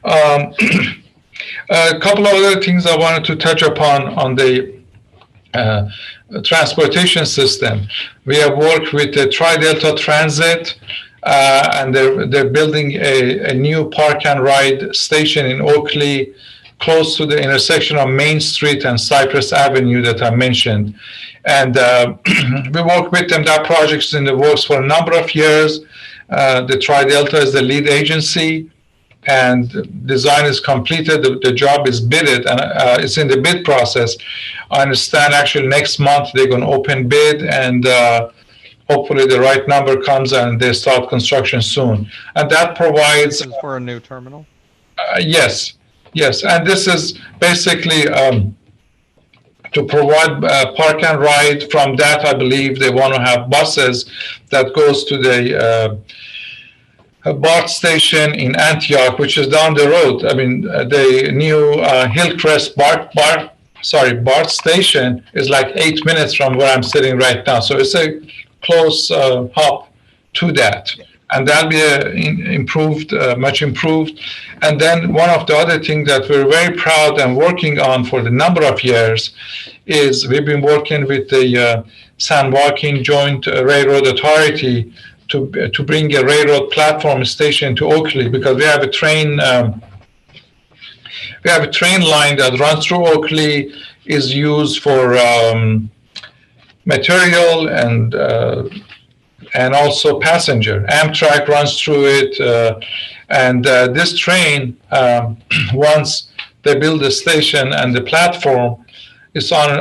S: A couple of other things I wanted to touch upon on the transportation system. We have worked with the Tri-Delta Transit, and they're building a new park and ride station in Oakley, close to the intersection of Main Street and Cypress Avenue that I mentioned. And we work with them. That project's in the works for a number of years. The Tri-Delta is the lead agency, and design is completed. The job is bidded, and it's in the bid process. I understand actually next month they're going to open bid, and hopefully the right number comes and they start construction soon. And that provides...
B: This is for a new terminal?
S: Yes. And this is basically to provide park and ride. From that, I believe they want to have buses that goes to the BART station in Antioch, which is down the road. I mean, the new Hillcrest BART station is like 8 minutes from where I'm sitting right now. So it's a close hop to that. And that'll be much improved. And then one of the other things that we're very proud and working on for the number of years is we've been working with the San Joaquin Joint Railroad Authority to bring a railroad platform station to Oakley, because we have a train line that runs through Oakley, is used for material and also passenger. Amtrak runs through it, and this train, once they build the station and the platform, it's on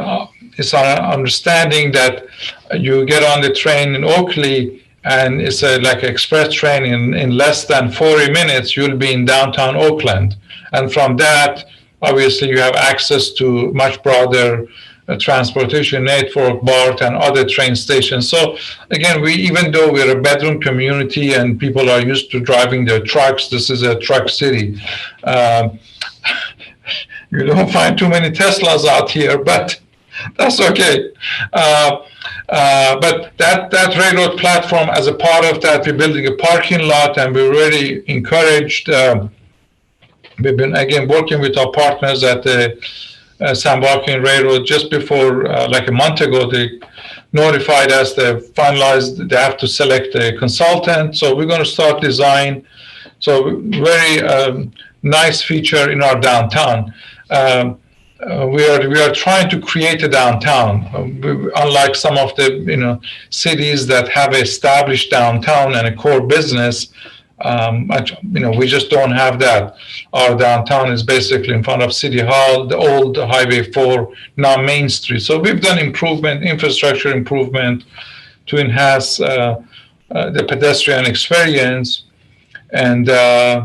S: understanding that you get on the train in Oakley, and it's like an express train. In less than 40 minutes, you'll be in downtown Oakland. And from that, obviously, you have access to much broader transportation network, BART, and other train stations. So again, even though we're a bedroom community and people are used to driving their trucks, this is a truck city. You don't find too many Teslas out here, but that's okay. But that railroad platform, as a part of that, we're building a parking lot, and we really encouraged We've been, again, working with our partners at the San Joaquin Railroad. Just before, like a month ago, they notified us they finalized, they have to select a consultant. So we're going to start design. So very nice feature in our downtown. We are trying to create a downtown, unlike some of the cities that have established downtown and a core business. We just don't have that. Our downtown is basically in front of City Hall, the old Highway 4, now Main Street. So we've done infrastructure improvement to enhance the pedestrian experience. And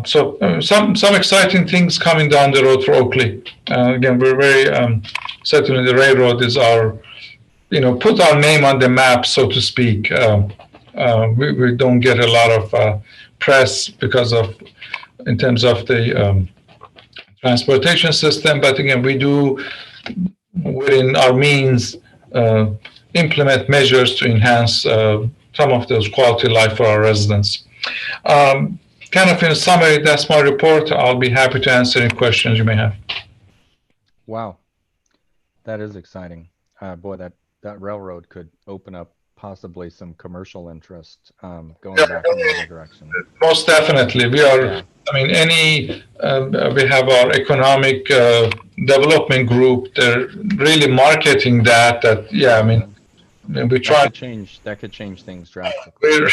S: so some exciting things coming down the road for Oakley. Again, we're very, certainly the railroad is our, put our name on the map, so to speak. We don't get a lot of press because of, in terms of the transportation system, but again, we do, within our means, implement measures to enhance some of those quality of life for our residents. Kind of in summary, that's my report. I'll be happy to answer any questions you may have.
B: Wow, that is exciting. Boy, that railroad could open up possibly some commercial interest going back in the other direction.
S: Most definitely. We are, I mean, we have our economic development group. They're really marketing that, yeah, I mean, we try.
B: That could change things drastically.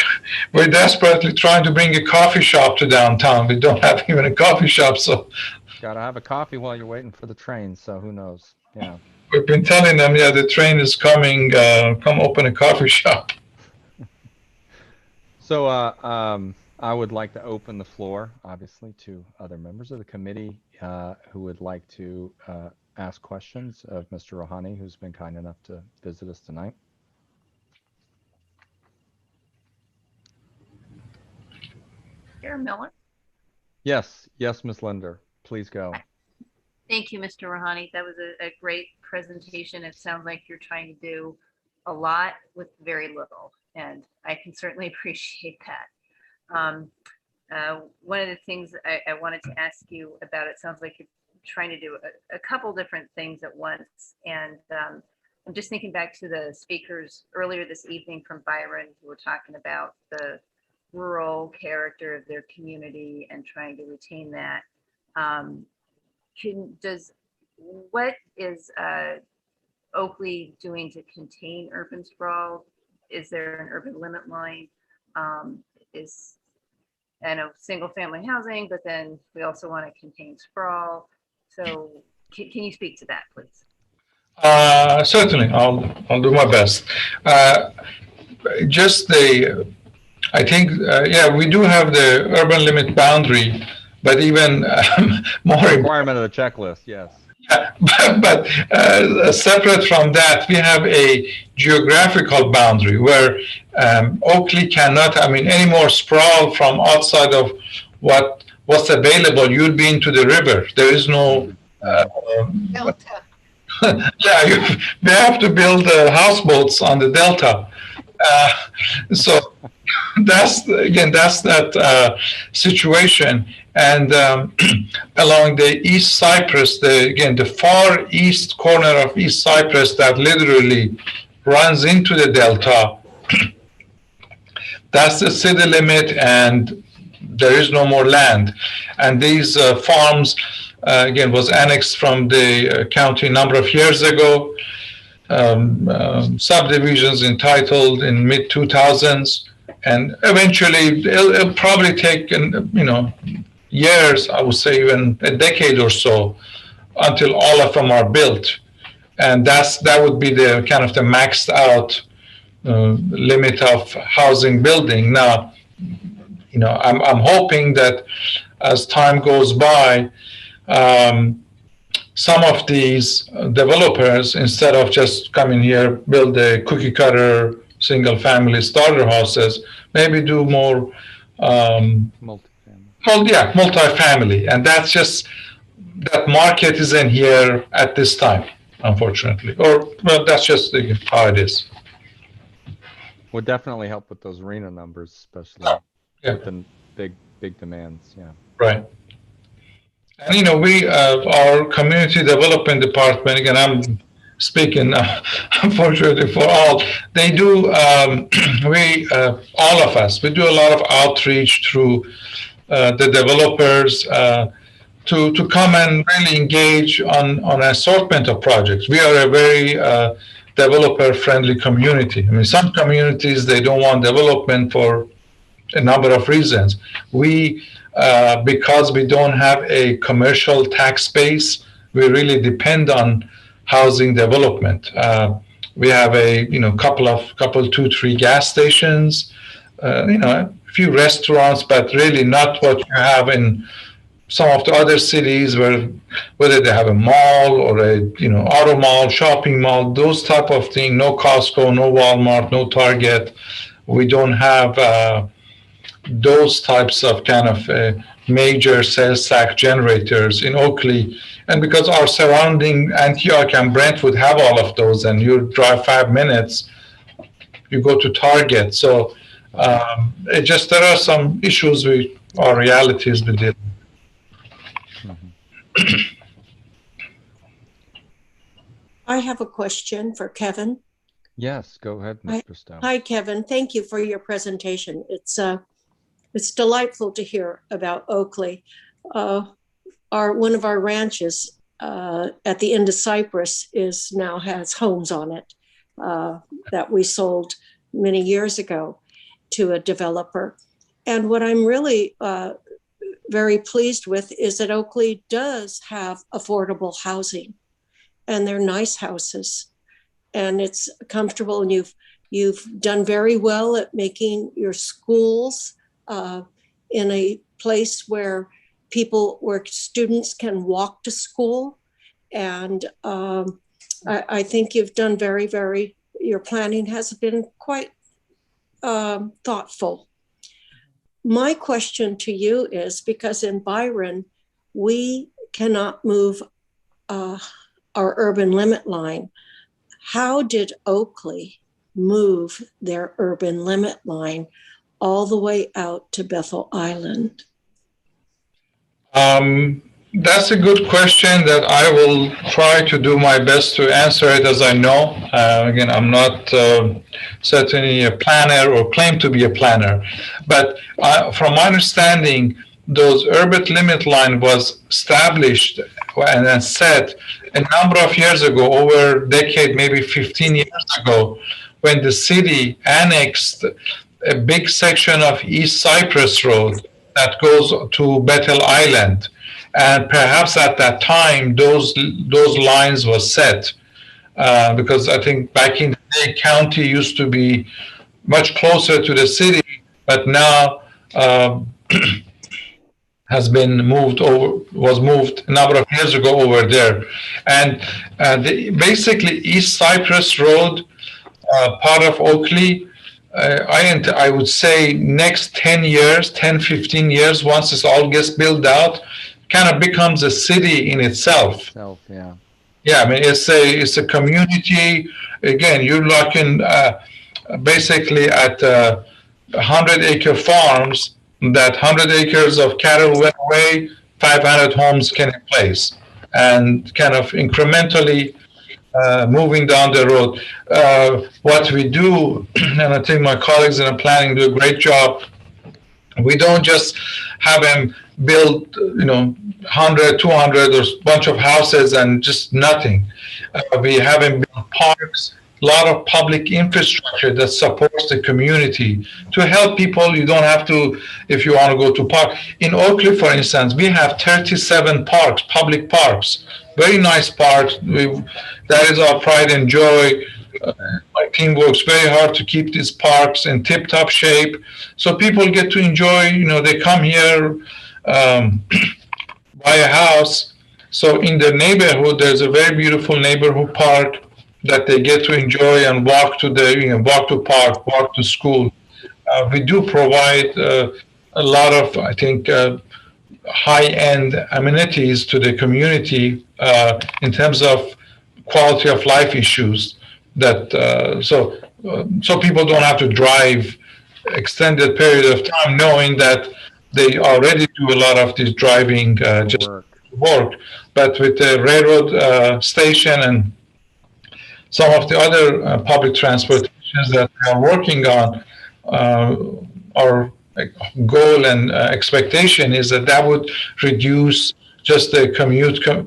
S: We're desperately trying to bring a coffee shop to downtown. We don't have even a coffee shop, so.
B: Gotta have a coffee while you're waiting for the train, so who knows? Yeah.
S: We've been telling them, yeah, the train is coming, come open a coffee shop.
B: So I would like to open the floor, obviously, to other members of the committee who would like to ask questions of Mr. Rouhani, who's been kind enough to visit us tonight.
M: Chair Miller?
B: Yes, Ms. Linder, please go.
M: Thank you, Mr. Rouhani. That was a great presentation. It sounds like you're trying to do a lot with very little, and I can certainly appreciate that. One of the things I wanted to ask you about, it sounds like you're trying to do a couple different things at once, and I'm just thinking back to the speakers earlier this evening from Byron who were talking about the rural character of their community and trying to retain that. What is Oakley doing to contain urban sprawl? Is there an urban limit line? I know single family housing, but then we also want to contain sprawl. So can you speak to that, please?
S: Certainly, I'll do my best. I think, yeah, we do have the urban limit boundary, but even more
B: requirement of the checklist, yes.
S: But separate from that, we have a geographical boundary where Oakley cannot, I mean, any more sprawl from outside of what's available, you'd be into the river. There is no
P: Delta.
S: yeah, they have to build houseboats on the delta. So that's that situation. And along the East Cypress, the far east corner of East Cypress that literally runs into the delta, that's the city limit, and there is no more land. And these farms, again, was annexed from the county a number of years ago. Subdivisions entitled in mid-2000s, and eventually it'll probably take, years, I would say even a decade or so, until all of them are built. And that would be the kind of the maxed out limit of housing building. Now, I'm hoping that as time goes by, some of these developers, instead of just coming here, build a cookie cutter single family starter houses, maybe do more multifamily. And that's just, that market isn't here at this time, unfortunately. Or, well, that's just how it is.
B: Would definitely help with those arena numbers, especially with the big demands. Yeah.
S: Right. And we, our community development department, again, I'm speaking unfortunately for all, they do, all of us, we do a lot of outreach through the developers to come and really engage on an assortment of projects. We are a very developer-friendly community. I mean, some communities, they don't want development for a number of reasons. We, because we don't have a commercial tax base, we really depend on housing development. We have a couple, 2-3 gas stations, a few restaurants, but really not what you have in some of the other cities, whether they have a mall or a auto mall, shopping mall, those type of thing. No Costco, no Walmart, no Target. We don't have those types of kind of major sales tax generators in Oakley. And because our surrounding Antioch and Brentwood have all of those, and you drive 5 minutes, you go to Target. So there are some issues or realities with it.
E: I have a question for Kevin.
B: Yes, go ahead, Mr. Stone.
E: Hi, Kevin. Thank you for your presentation. It's delightful to hear about Oakley. One of our ranches at the end of Cypress now has homes on it that we sold many years ago to a developer. And what I'm really very pleased with is that Oakley does have affordable housing, and they're nice houses, and it's comfortable. And you've done very well at making your schools in a place where students can walk to school. And I think you've done your planning has been quite thoughtful. My question to you is, because in Byron, we cannot move our urban limit line. How did Oakley move their urban limit line all the way out to Bethel Island?
S: That's a good question that I will try to do my best to answer it as I know. Again, I'm not certainly a planner or claim to be a planner, but from my understanding, those urban limit line was established and then set a number of years ago, over a decade, maybe 15 years ago, when the city annexed a big section of East Cypress Road that goes to Bethel Island. And perhaps at that time, those lines were set because I think back in the day, county used to be much closer to the city, but now was moved a number of years ago over there. And basically East Cypress Road, part of Oakley, I would say next 10 years, 10, 15 years, once this all gets built out, kind of becomes a city in itself.
B: Yeah.
S: Yeah, I mean, it's a community. Again, you're looking basically at 100-acre farms. That 100 acres of cattle went away, 500 homes came in place, and kind of incrementally moving down the road. What we do, and I think my colleagues in the planning do a great job, we don't just have them build, 100, 200 or a bunch of houses and just nothing. We have them build parks, a lot of public infrastructure that supports the community to help people. You don't have to, if you want to go to park. In Oakley, for instance, we have 37 parks, public parks, very nice parks. That is our pride and joy. My team works very hard to keep these parks in tip-top shape. So people get to enjoy, they come here, buy a house. So in the neighborhood, there's a very beautiful neighborhood park that they get to enjoy and walk to park, walk to school. We do provide a lot of, I think, high-end amenities to the community in terms of quality of life issues. That so people don't have to drive extended period of time, knowing that they already do a lot of this driving just work. But with the railroad station and some of the other public transportations that we are working on, our goal and expectation is that that would reduce just the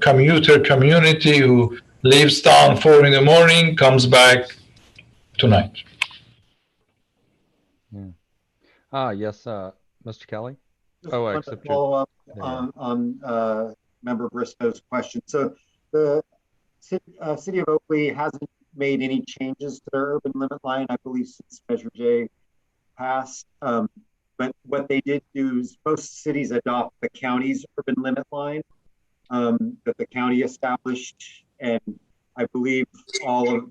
S: commuter community who leaves town 4 in the morning, comes back tonight.
B: Yes, Mr. Kelly.
L: Just
B: Oh,
L: wanted to
B: except
L: follow up
B: there you
L: on Member Briscoe's question. So the City of Oakley hasn't made any changes to their urban limit line, I believe, since Measure J passed. But what they did do is most cities adopt the county's urban limit line that the county established. And I believe all of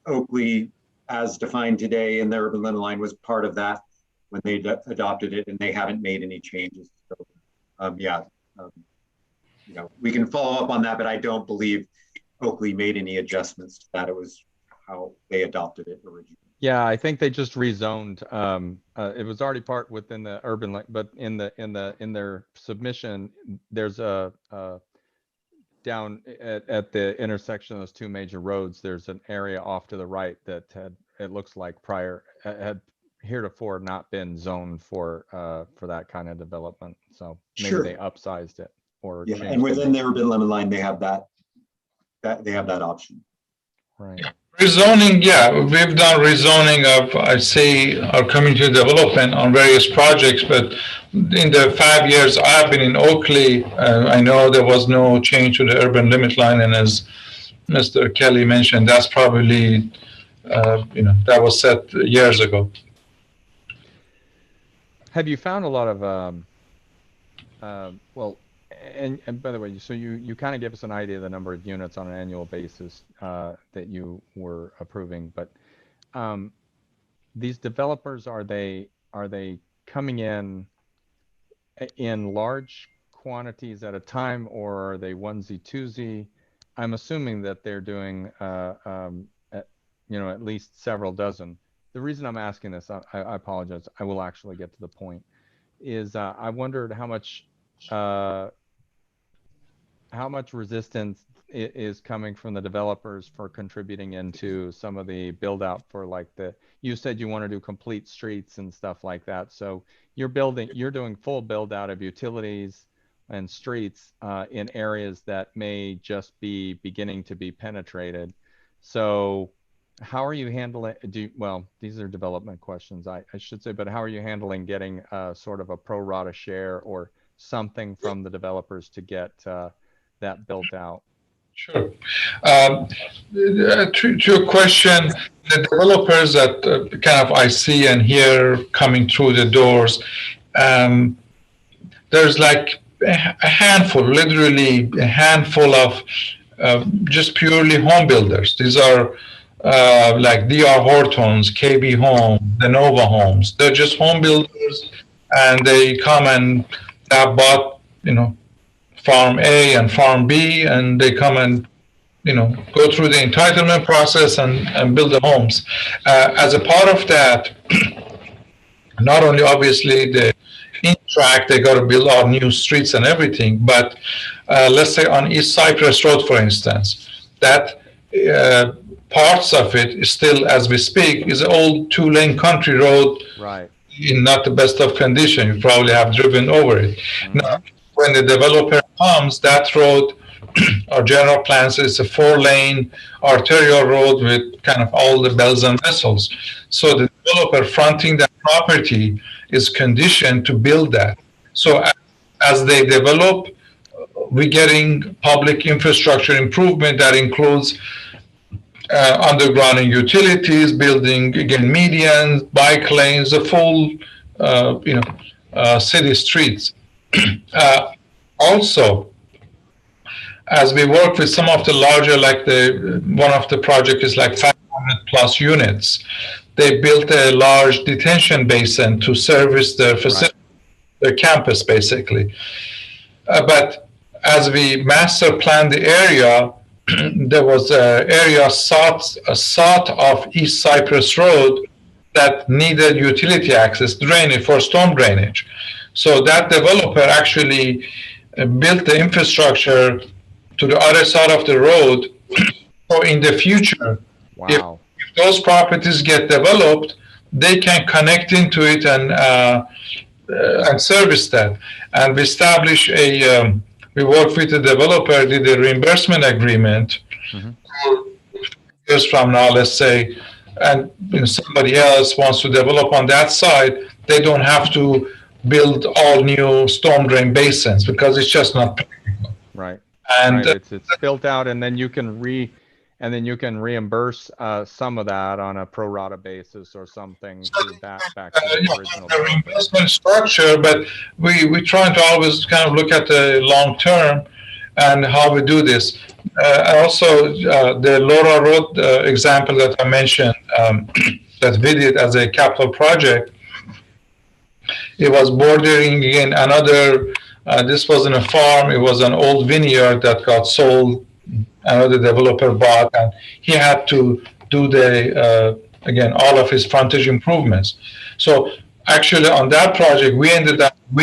L: Oakley, as defined today in their urban limit line, was part of that when they adopted it, and they haven't made any changes. So you know, we can follow up on that, but I don't believe Oakley made any adjustments to that. It was how they adopted it originally.
B: Yeah, I think they just rezoned. It was already part within the urban, but in their submission, there's a down at the intersection of those two major roads. There's an area off to the right that it looks like had heretofore not been zoned for that kind of development. So maybe
L: Sure.
B: They upsized it or
L: Yeah,
B: changed
L: and within
B: it.
L: the urban limit line, they have that option.
B: Right.
S: Rezoning, yeah, we've done rezoning of, I say, our community development on various projects, but in the 5 years I've been in Oakley, I know there was no change to the urban limit line, and as Mr. Kelly mentioned, that's probably, that was set years ago.
B: Have you found a lot of, well, and by the way, so you kind of give us an idea of the number of units on an annual basis that you were approving, but these developers, are they coming in large quantities at a time, or are they onesie twosie? I'm assuming that they're doing at least several dozen. The reason I'm asking this, I apologize, I will actually get to the point, is I wondered how much resistance is coming from the developers for contributing into some of the build out for, like, you said you want to do complete streets and stuff like that. So you're doing full build out of utilities and streets in areas that may just be beginning to be penetrated. So how are you handling, well, these are development questions, I should say, but how are you handling getting sort of a pro rata share or something from the developers to get that built out?
S: Sure. To your question, the developers that kind of I see and hear coming through the doors, there's like a handful, literally a handful of just purely home builders. These are like D.R. Hortons, KB Home, the Nova Homes. They're just home builders, and they come and have bought, Farm A and Farm B, and they come and, go through the entitlement process and build the homes. As a part of that, not only obviously the in-track, they got to build all new streets and everything, but let's say on East Cypress Road, for instance, that parts of it is still, as we speak, is an old 2-lane country road,
B: right,
S: in not the best of condition. You probably have driven over it. Mm-hmm. Now, when the developer comes, that road, our general plans is a 4-lane arterial road with kind of all the bells and whistles. So the developer fronting that property is conditioned to build that. So as they develop, we're getting public infrastructure improvement that includes underground and utilities, building, again, medians, bike lanes, the full, city streets. Also, as we work with some of the larger, like one of the project is like 500 plus units, they built a large detention basin to service their facility, their campus, basically. But as we master planned the area, there was an area south of East Cypress Road that needed utility access, drainage for storm drainage. So that developer actually built the infrastructure to the other side of the road. So in the future, if those properties get developed, they can connect into it and service that. And we establish we work with the developer, did a reimbursement agreement. Years from now, let's say, and somebody else wants to develop on that side, they don't have to build all new storm drain basins because it's just not practical.
B: Right.
S: And
B: it's built out, and then you can reimburse some of that on a pro rata basis or something to back to the original.
S: The reimbursement structure, but we trying to always kind of look at the long term and how we do this. Also, the Laura Road example that I mentioned, that we did as a capital project, it was bordering in another, this wasn't a farm, it was an old vineyard that got sold, another developer bought, and he had to do the, again, all of his frontage improvements. So actually on that project, we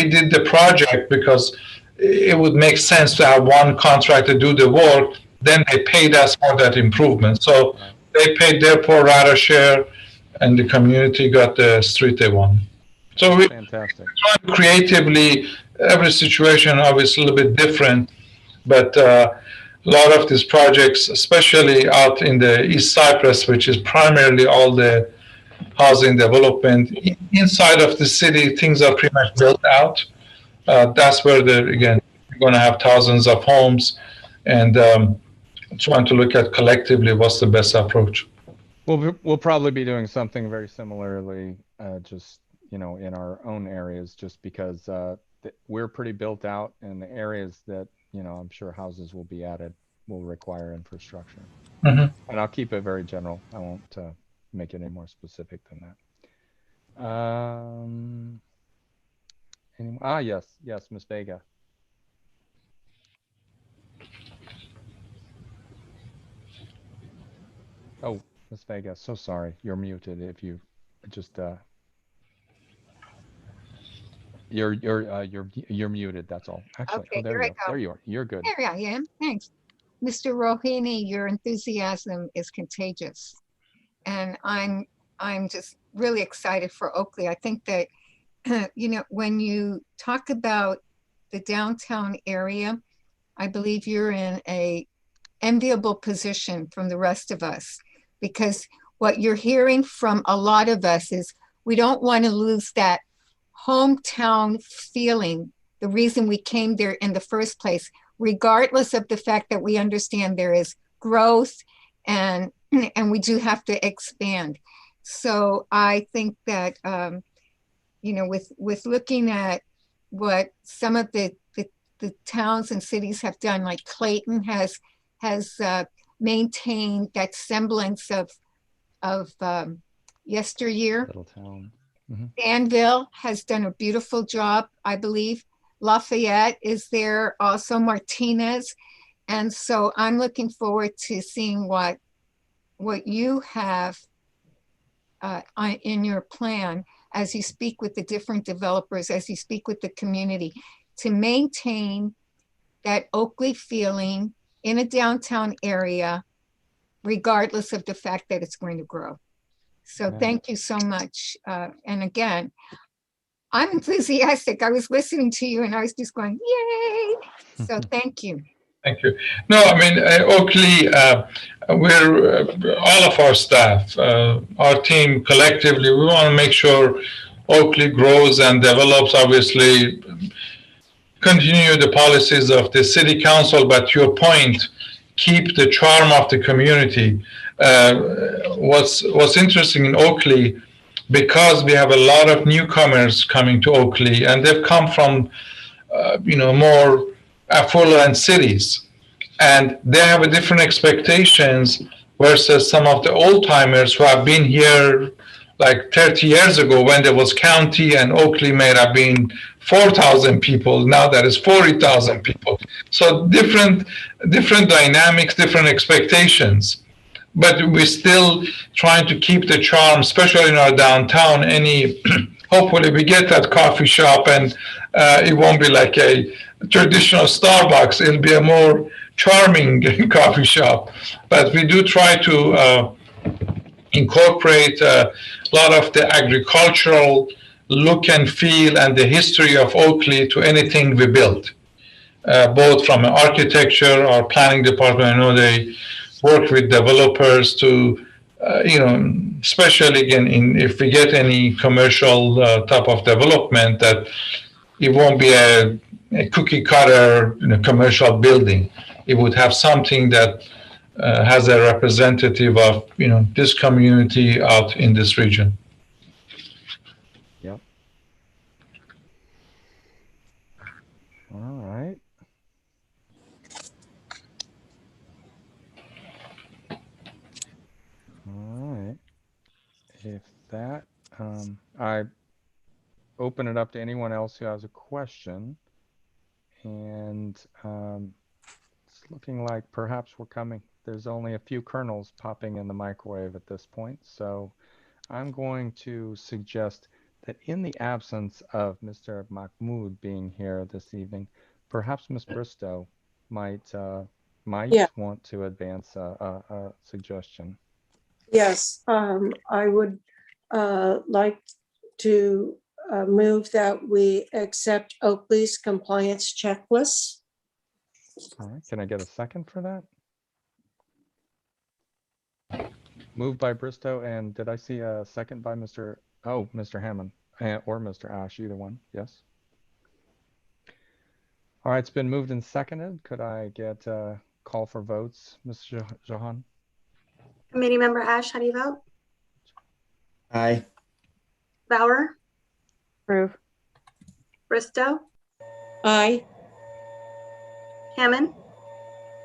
S: did the project because it would make sense to have one contractor do the work, then they paid us for that improvement. So they paid their pro rata share and the community got the street they wanted. So we try creatively, every situation obviously a little bit different, but a lot of these projects, especially out in the East Cyprus, which is primarily all the housing development, inside of the city, things are pretty much built out. That's where again, you're going to have thousands of homes, and trying to look at collectively what's the best approach.
B: We'll probably be doing something very similarly, just in our own areas, just because we're pretty built out, and the areas that I'm sure houses will be added will require infrastructure. And I'll keep it very general. I won't make it any more specific than that. Yes, Ms. Vega. Oh, Ms. Vega, so sorry. You're muted. If you just you're muted. That's all. Actually,
P: Okay,
B: there
P: here
B: you
P: I
B: go.
P: go.
B: There you are. You're good.
P: There I am. Thanks. Mr. Rohini, your enthusiasm is contagious. And I'm just really excited for Oakley. I think that, when you talk about the downtown area, I believe you're in a enviable position from the rest of us, because what you're hearing from a lot of us is we don't want to lose that hometown feeling, the reason we came there in the first place, regardless of the fact that we understand there is growth and we do have to expand. So I think that, with looking at what some of the towns and cities have done, like Clayton has maintained that semblance of yesteryear.
B: Little town.
P: Danville has done a beautiful job, I believe. Lafayette is there, also Martinez. And so I'm looking forward to seeing what you have in your plan as you speak with the different developers, as you speak with the community, to maintain that Oakley feeling in a downtown area, regardless of the fact that it's going to grow. So thank you so much. And again, I'm enthusiastic. I was listening to you and I was just going, yay. So thank you.
S: Thank you. No, I mean, Oakley, we're all of our staff, our team collectively, we want to make sure Oakley grows and develops, obviously, continue the policies of the city council, but to your point, keep the charm of the community. What's interesting in Oakley, because we have a lot of newcomers coming to Oakley, and they've come from, more affluent cities, and they have a different expectations versus some of the old timers who have been here like 30 years ago when there was county and Oakley may have been 4,000 people. Now that is 40,000 people. So different dynamics, different expectations. But we're still trying to keep the charm, especially in our downtown. Any hopefully we get that coffee shop, and it won't be like a traditional Starbucks. It'll be a more charming coffee shop. But we do try to incorporate a lot of the agricultural look and feel and the history of Oakley to anything we build, both from an architecture or planning department. I know they work with developers to, especially again, if we get any commercial type of development, that it won't be a cookie cutter commercial building. It would have something that has a representative of this community out in this region.
B: Yep. All right. All right. If that, I open it up to anyone else who has a question, and it's looking like perhaps we're coming. There's only a few kernels popping in the microwave at this point, so I'm going to suggest that in the absence of Mr. Mahmoud being here this evening, perhaps Ms. Bristow might want to advance a suggestion.
E: Yes, I would like to move that we accept Oakley's compliance checklist.
B: All right, can I get a second for that? Moved by Bristow, and did I see a second by Mr. Hammond or Mr. Ash, either one? Yes. All right, it's been moved and seconded. Could I get a call for votes, Mr. Jahan?
A: Committee Member Ash, how do you vote?
Q: Aye.
A: Bauer?
T: Approve.
A: Bristow?
E: Aye.
A: Hammond?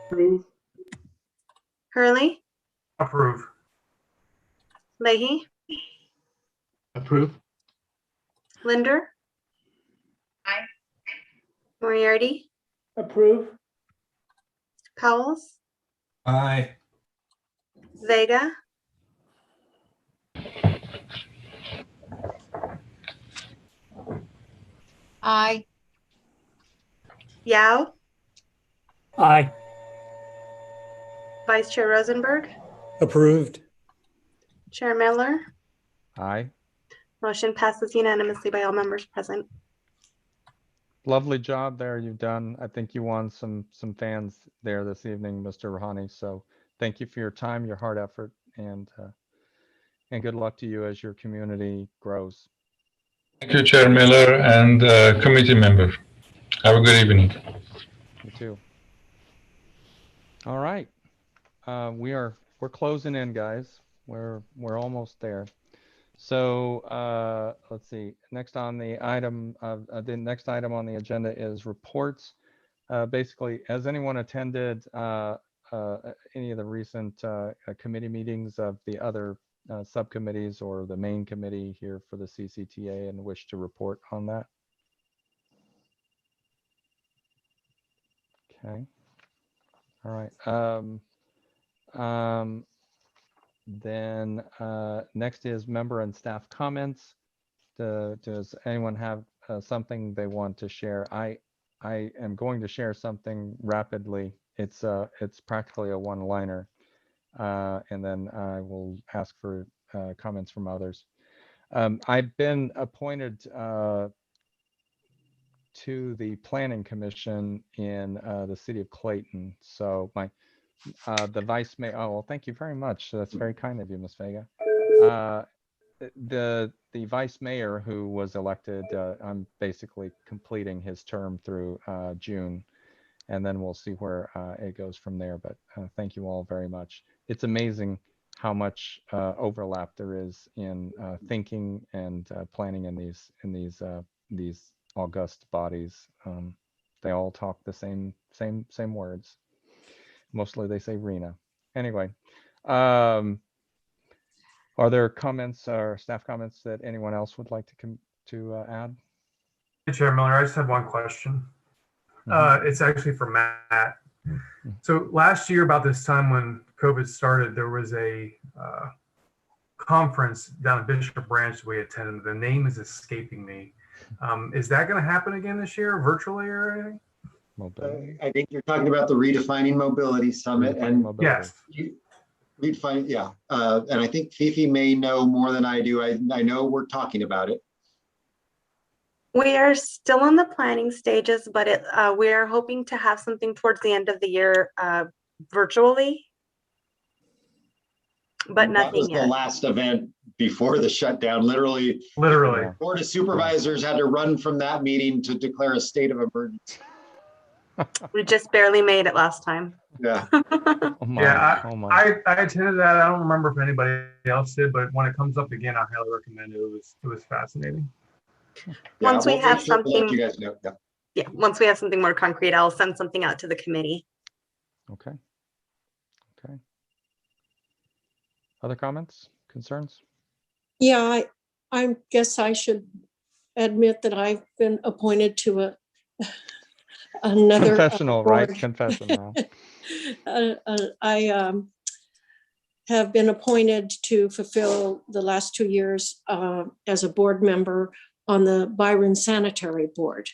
K: Approve.
A: Hurley?
C: Approve.
A: Leahy?
F: Approve.
A: Linder?
M: Aye.
A: Moriarty?
K: Approve.
A: Powells?
I: Aye.
A: Vega?
P: Aye.
A: Yao?
R: Aye.
A: Vice Chair Rosenberg?
R: Approved.
A: Chair Miller?
B: Aye.
A: Motion passes unanimously by all members present.
B: Lovely job there you've done. I think you won some fans there this evening, Mr. Rahani. So thank you for your time, your hard effort, and good luck to you as your community grows.
S: Thank you, Chair Miller and committee member. Have a good evening.
B: You too. All right, we're closing in, guys. We're almost there. So let's see. Next on the item of the next item on the agenda is reports. Basically, has anyone attended any of the recent committee meetings of the other subcommittees or the main committee here for the CCTA and wish to report on that? Okay. All right. Then next is member and staff comments. Does anyone have something they want to share? I am going to share something rapidly. It's practically a one-liner, and then I will ask for comments from others. I've been appointed to the Planning Commission in the city of Clayton. So the vice mayor, oh, well, thank you very much. That's very kind of you, Ms. Vega. The vice mayor who was elected, I'm basically completing his term through June, and then we'll see where it goes from there. But thank you all very much. It's amazing how much overlap there is in thinking and planning in these august bodies. They all talk the same words. Mostly they say Rena. Anyway, are there comments or staff comments that anyone else would like to add?
C: Hey, Chair Miller, I just have one question. It's actually for Matt. So last year, about this time when COVID started, there was a conference down at Bishop Branch we attended. The name is escaping me. Is that going to happen again this year, virtually or anything?
B: Mobility.
L: I think you're talking about the Redefining Mobility Summit.
B: Redefining
L: And
B: mobility.
C: Yes.
L: Redefine, yeah. And I think Fifi may know more than I do. I know we're talking about it.
A: We are still in the planning stages, but we are hoping to have something towards the end of the year virtually, but
L: That was
A: nothing
L: the
A: yet.
L: last event before the shutdown. Literally, Board of Supervisors had to run from that meeting to declare a state of emergency.
A: We just barely made it last time.
L: Yeah.
B: Oh my,
C: Yeah,
B: oh my.
C: I attended that. I don't remember if anybody else did, but when it comes up again, I highly recommend it. It was fascinating.
A: Once we
L: we'll
A: have
L: make sure to let
A: something,
L: you guys know. Yeah.
A: yeah, once we have something more concrete, I'll send something out to the committee.
B: Okay. Okay. Other comments, concerns?
E: Yeah, I guess I should admit that I've been appointed to another
B: Confessional, right?
E: board.
B: Confessional.
E: I have been appointed to fulfill the last 2 years as a board member on the Byron Sanitary Board.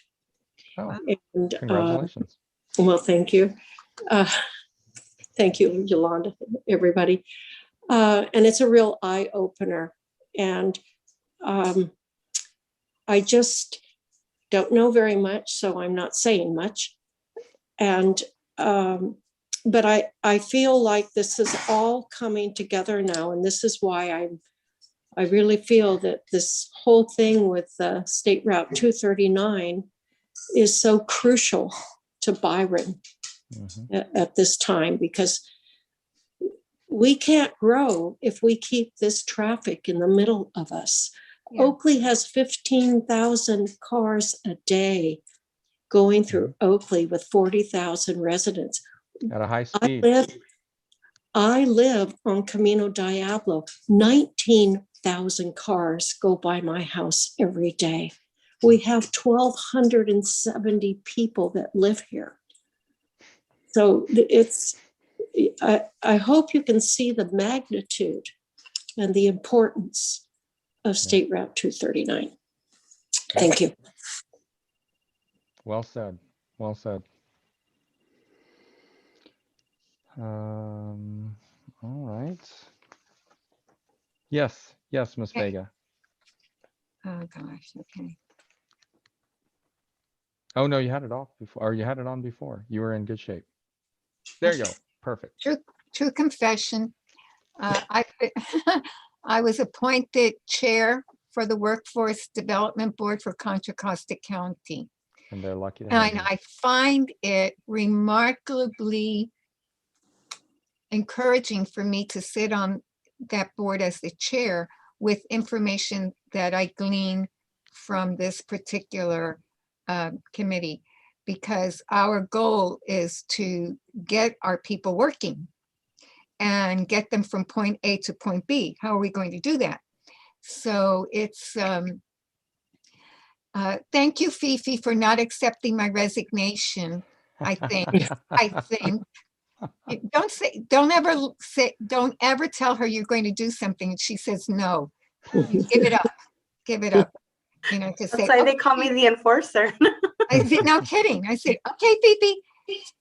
B: Oh,
E: and,
B: congratulations.
E: Well, thank you. Thank you, Yolanda, everybody. And it's a real eye opener. And I just don't know very much, so I'm not saying much. And but I feel like this is all coming together now, and this is why I really feel that this whole thing with State Route 239 is so crucial to Byron at this time, because we can't grow if we keep this traffic in the middle of us. Yeah. Oakley has 15,000 cars a day going through Oakley with 40,000 residents.
B: At a high speed.
E: I live on Camino Diablo. 19,000 cars go by my house every day. We have 1,270 people that live here. So I hope you can see the magnitude and the importance of State Route 239. Thank you.
B: Well said. Well said. All right. Yes. Yes, Ms. Vega.
P: Oh gosh. Okay.
B: Oh no, you had it off before, or you had it on before. You were in good shape. There you go. Perfect.
P: True confession. I was appointed chair for the Workforce Development Board for Contra Costa County.
B: And they're lucky to have
P: And
B: you.
P: I find it remarkably encouraging for me to sit on that board as the chair with information that I glean from this particular committee, because our goal is to get our people working and get them from point A to point B. How are we going to do that? So it's, thank you, Fifi, for not accepting my resignation. I think, don't ever tell her you're going to do something and she says no. You give it up, give it up. You know, to
A: That's
P: say,
A: why they call me the enforcer.
P: I said, no kidding. I said, okay, Fifi.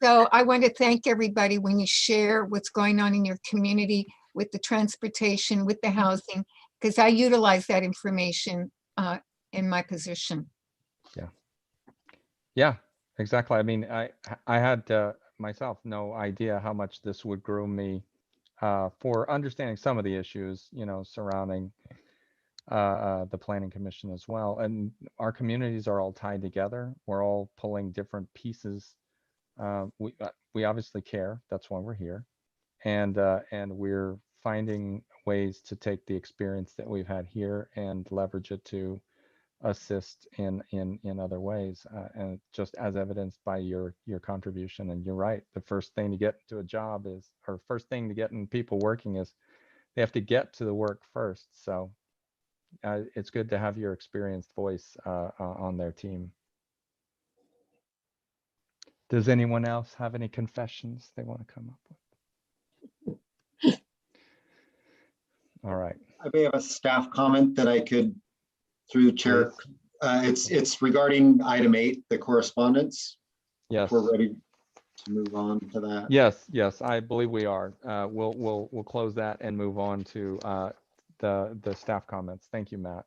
P: So I want to thank everybody when you share what's going on in your community with the transportation, with the housing, because I utilize that information in my position.
B: Yeah. Yeah, exactly. I mean, I had myself no idea how much this would groom me for understanding some of the issues, you know, surrounding the Planning Commission as well. And our communities are all tied together. We're all pulling different pieces. We obviously care. That's why we're here. And we're finding ways to take the experience that we've had here and leverage it to assist in other ways, and just as evidenced by your contribution. And you're right, the first thing to get to a job is, or first thing to getting people working is they have to get to the work first. So it's good to have your experienced voice on their team. Does anyone else have any confessions they want to come up with? All right.
L: may have a staff comment that I could, through the chair. It's regarding item 8, the correspondence.
B: Yes.
L: If we're ready to move on to that.
B: Yes, I believe we are. We'll close that and move on to the staff comments. Thank you, Matt.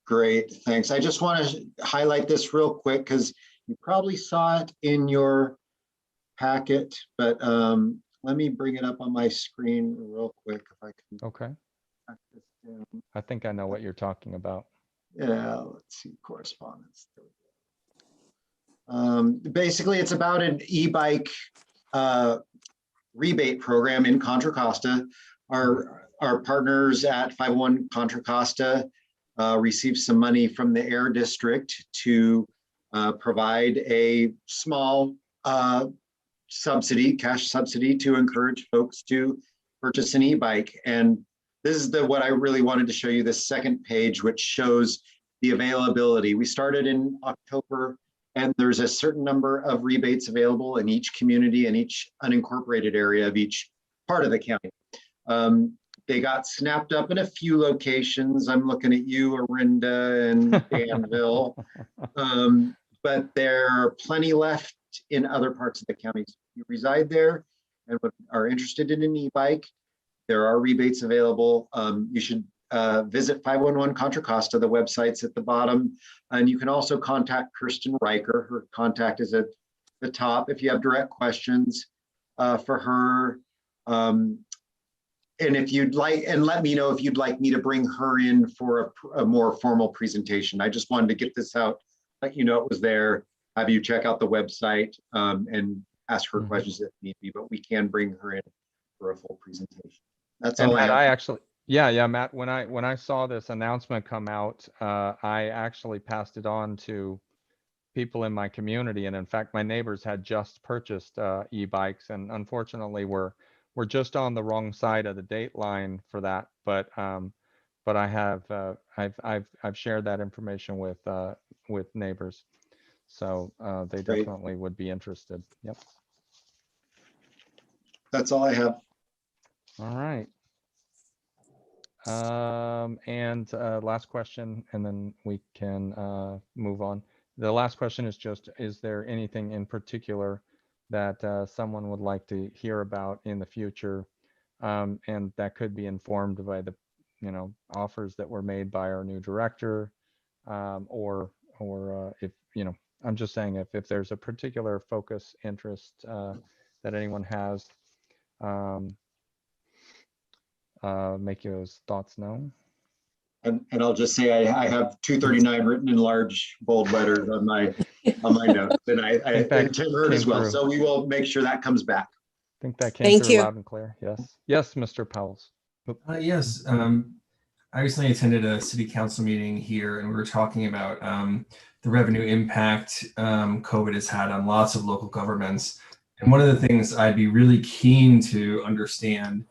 L: Great, thanks. I just want to highlight this real quick because you probably saw it in your packet, but let me bring it up on my screen real quick if I can.
B: Okay.
L: Track this down.
B: I think I know what you're talking about.
L: Yeah, let's see, correspondence. Basically, it's about an e-bike rebate program in Contra Costa. Our partners at 501 Contra Costa received some money from the Air District to provide a small subsidy, cash subsidy, to encourage folks to purchase an e-bike. And this is what I really wanted to show you, this second page, which shows the availability. We started in October, and there's a certain number of rebates available in each community and each unincorporated area of each part of the county. They got snapped up in a few locations. I'm looking at you, Arinda and Danville, but there are plenty left in other parts of the county. So if you reside there and are interested in an e-bike, there are rebates available. You should visit 511 Contra Costa. The website's at the bottom. And you can also contact Kirsten Riker. Her contact is at the top if you have direct questions for her. And if you'd like, and let me know if you'd like me to bring her in for a more formal presentation. I just wanted to get this out, let you know it was there, have you check out the website and ask her questions if need be, but we can bring her in for a full presentation. That's all I have.
B: I actually, yeah, Matt, when I saw this announcement come out, I actually passed it on to people in my community. And in fact, my neighbors had just purchased e-bikes, and unfortunately we're just on the wrong side of the date line for that. But I have I've shared that information with neighbors, so they definitely would be interested. Yep.
L: That's all I have.
B: All right. And last question, and then we can move on. The last question is just, is there anything in particular that someone would like to hear about in the future? And that could be informed by the, offers that were made by our new director, or if, I'm just saying if there's a particular focus, interest that anyone has, make those thoughts known.
L: And I'll just say I have 239 written in large bold letters on my notes, and I and Tim heard as well.
B: Through.
L: So we will make sure that comes back.
B: I think that came through loud and clear. Yes, Mr. Powles.
T: Yes, I recently attended a city council meeting here, and we were talking about the revenue impact COVID has had on lots of local governments. And one of the things I'd be really keen to understand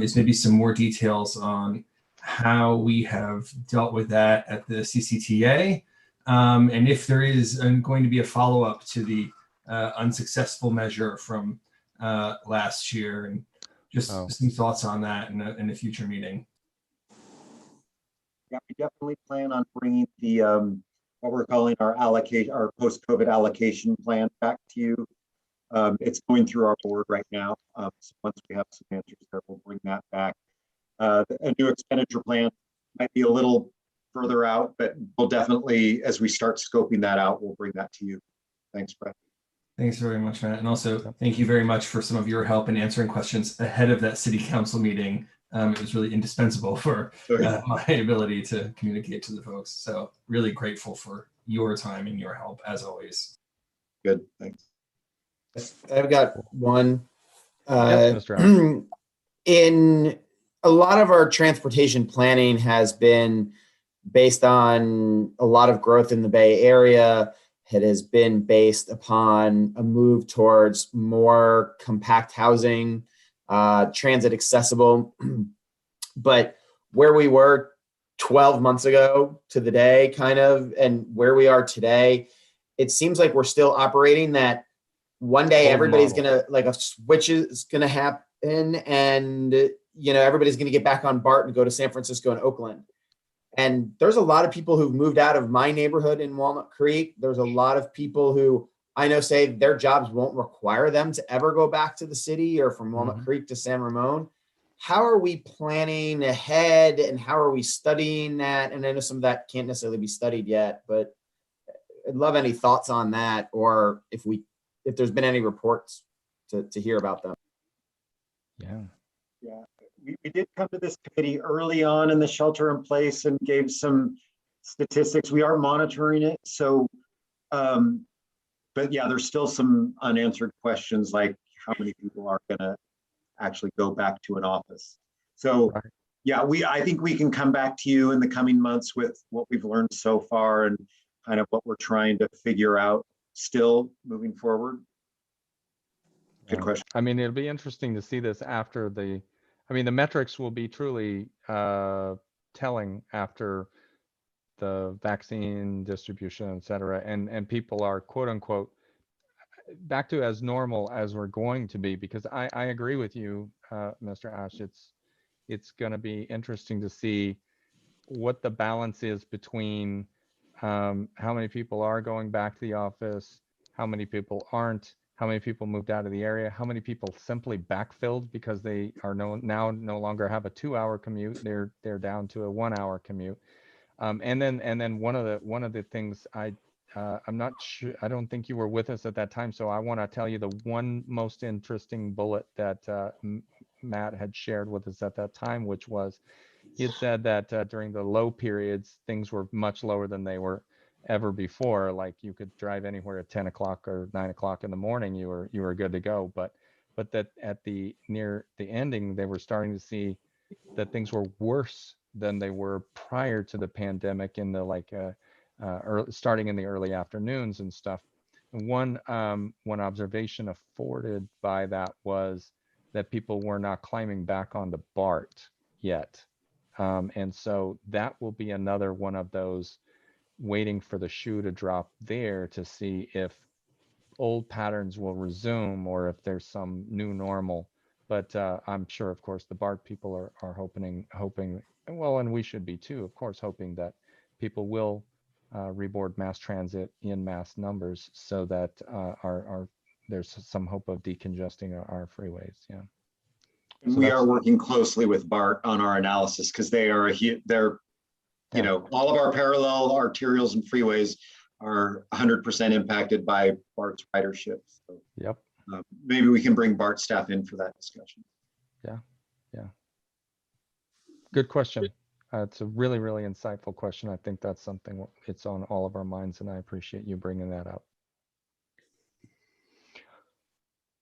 T: is maybe some more details on how we have dealt with that at the CCTA, and if there is going to be a follow-up to the unsuccessful measure from last year, and just some thoughts on that in a future meeting.
L: Yeah, we definitely plan on bringing the what we're calling our post-COVID allocation plan back to you. It's going through our board right now. So once we have some answers there, we'll bring that back. A new expenditure plan might be a little further out, but we'll definitely, as we start scoping that out, we'll bring that to you. Thanks, Brett.
T: Thanks very much, Matt. And also thank you very much for some of your help in answering questions ahead of that city council meeting. It was really indispensable for my ability to communicate to the folks. So really grateful for your time and your help as always.
L: Good, thanks.
Q: I've got one.
B: Yes, Mr.
Q: In a lot of our transportation planning has been based on a lot of growth in the Bay Area. It has been based upon a move towards more compact housing, transit accessible. But where we were 12 months ago to the day, kind of, and where we are today, it seems like we're still operating that one day everybody's gonna, like a switch is gonna happen and everybody's going to get back on BART and go to San Francisco and Oakland. And there's a lot of people who've moved out of my neighborhood in Walnut Creek. There's a lot of people who I know say their jobs won't require them to ever go back to the city or from Walnut Creek to San Ramon. How are we planning ahead and how are we studying that? And I know some of that can't necessarily be studied yet, but I'd love any thoughts on that, or if there's been any reports to hear about them.
L: Yeah, we did come to this committee early on in the shelter in place and gave some statistics. We are monitoring it. So, but yeah, there's still some unanswered questions like how many people are gonna actually go back to an office. So yeah, I think we can come back to you in the coming months with what we've learned so far and kind of what we're trying to figure out still moving forward. Good question.
B: I mean, it'll be interesting to see this after the metrics will be truly telling after the vaccine distribution, et cetera, and people are quote unquote back to as normal as we're going to be, because I agree with you, Mr. Ash. It's going to be interesting to see what the balance is between how many people are going back to the office, how many people aren't, how many people moved out of the area, how many people simply backfilled because they are now no longer have a 2-hour commute. They're down to a 1-hour commute. And then one of the things I'm not sure, I don't think you were with us at that time, so I want to tell you the one most interesting bullet that Matt had shared with us at that time, which was he had said that during the low periods, things were much lower than they were ever before. Like you could drive anywhere at 10 o'clock or 9 o'clock in the morning, you were good to go. But that at near the ending, they were starting to see that things were worse than they were prior to the pandemic in the starting in the early afternoons and stuff. And one observation afforded by that was that people were not climbing back onto BART yet. And so that will be another one of those waiting for the shoe to drop there to see if old patterns will resume or if there's some new normal. But I'm sure, of course, the BART people are hoping, well, and we should be too, of course, hoping that people will reboard mass transit in mass numbers so that there's some hope of decongesting our freeways. Yeah.
L: And we are working closely with BART on our analysis because they're all of our parallel arterials and freeways are 100% impacted by BART's ridership. So,
B: yep.
L: Maybe we can bring BART staff in for that discussion.
B: Yeah. Good question. It's a really, really insightful question. I think that's something it's on all of our minds, and I appreciate you bringing that up.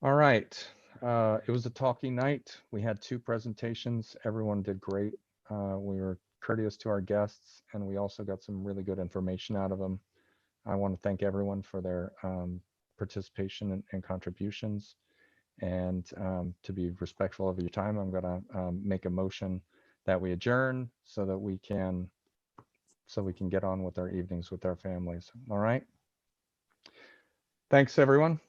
B: All right. It was a talky night. We had 2 presentations. Everyone did great. We were courteous to our guests, and we also got some really good information out of them. I want to thank everyone for their participation and contributions. And to be respectful of your time, I'm going to make a motion that we adjourn so that we can get on with our evenings with our families. All right. Thanks, everyone.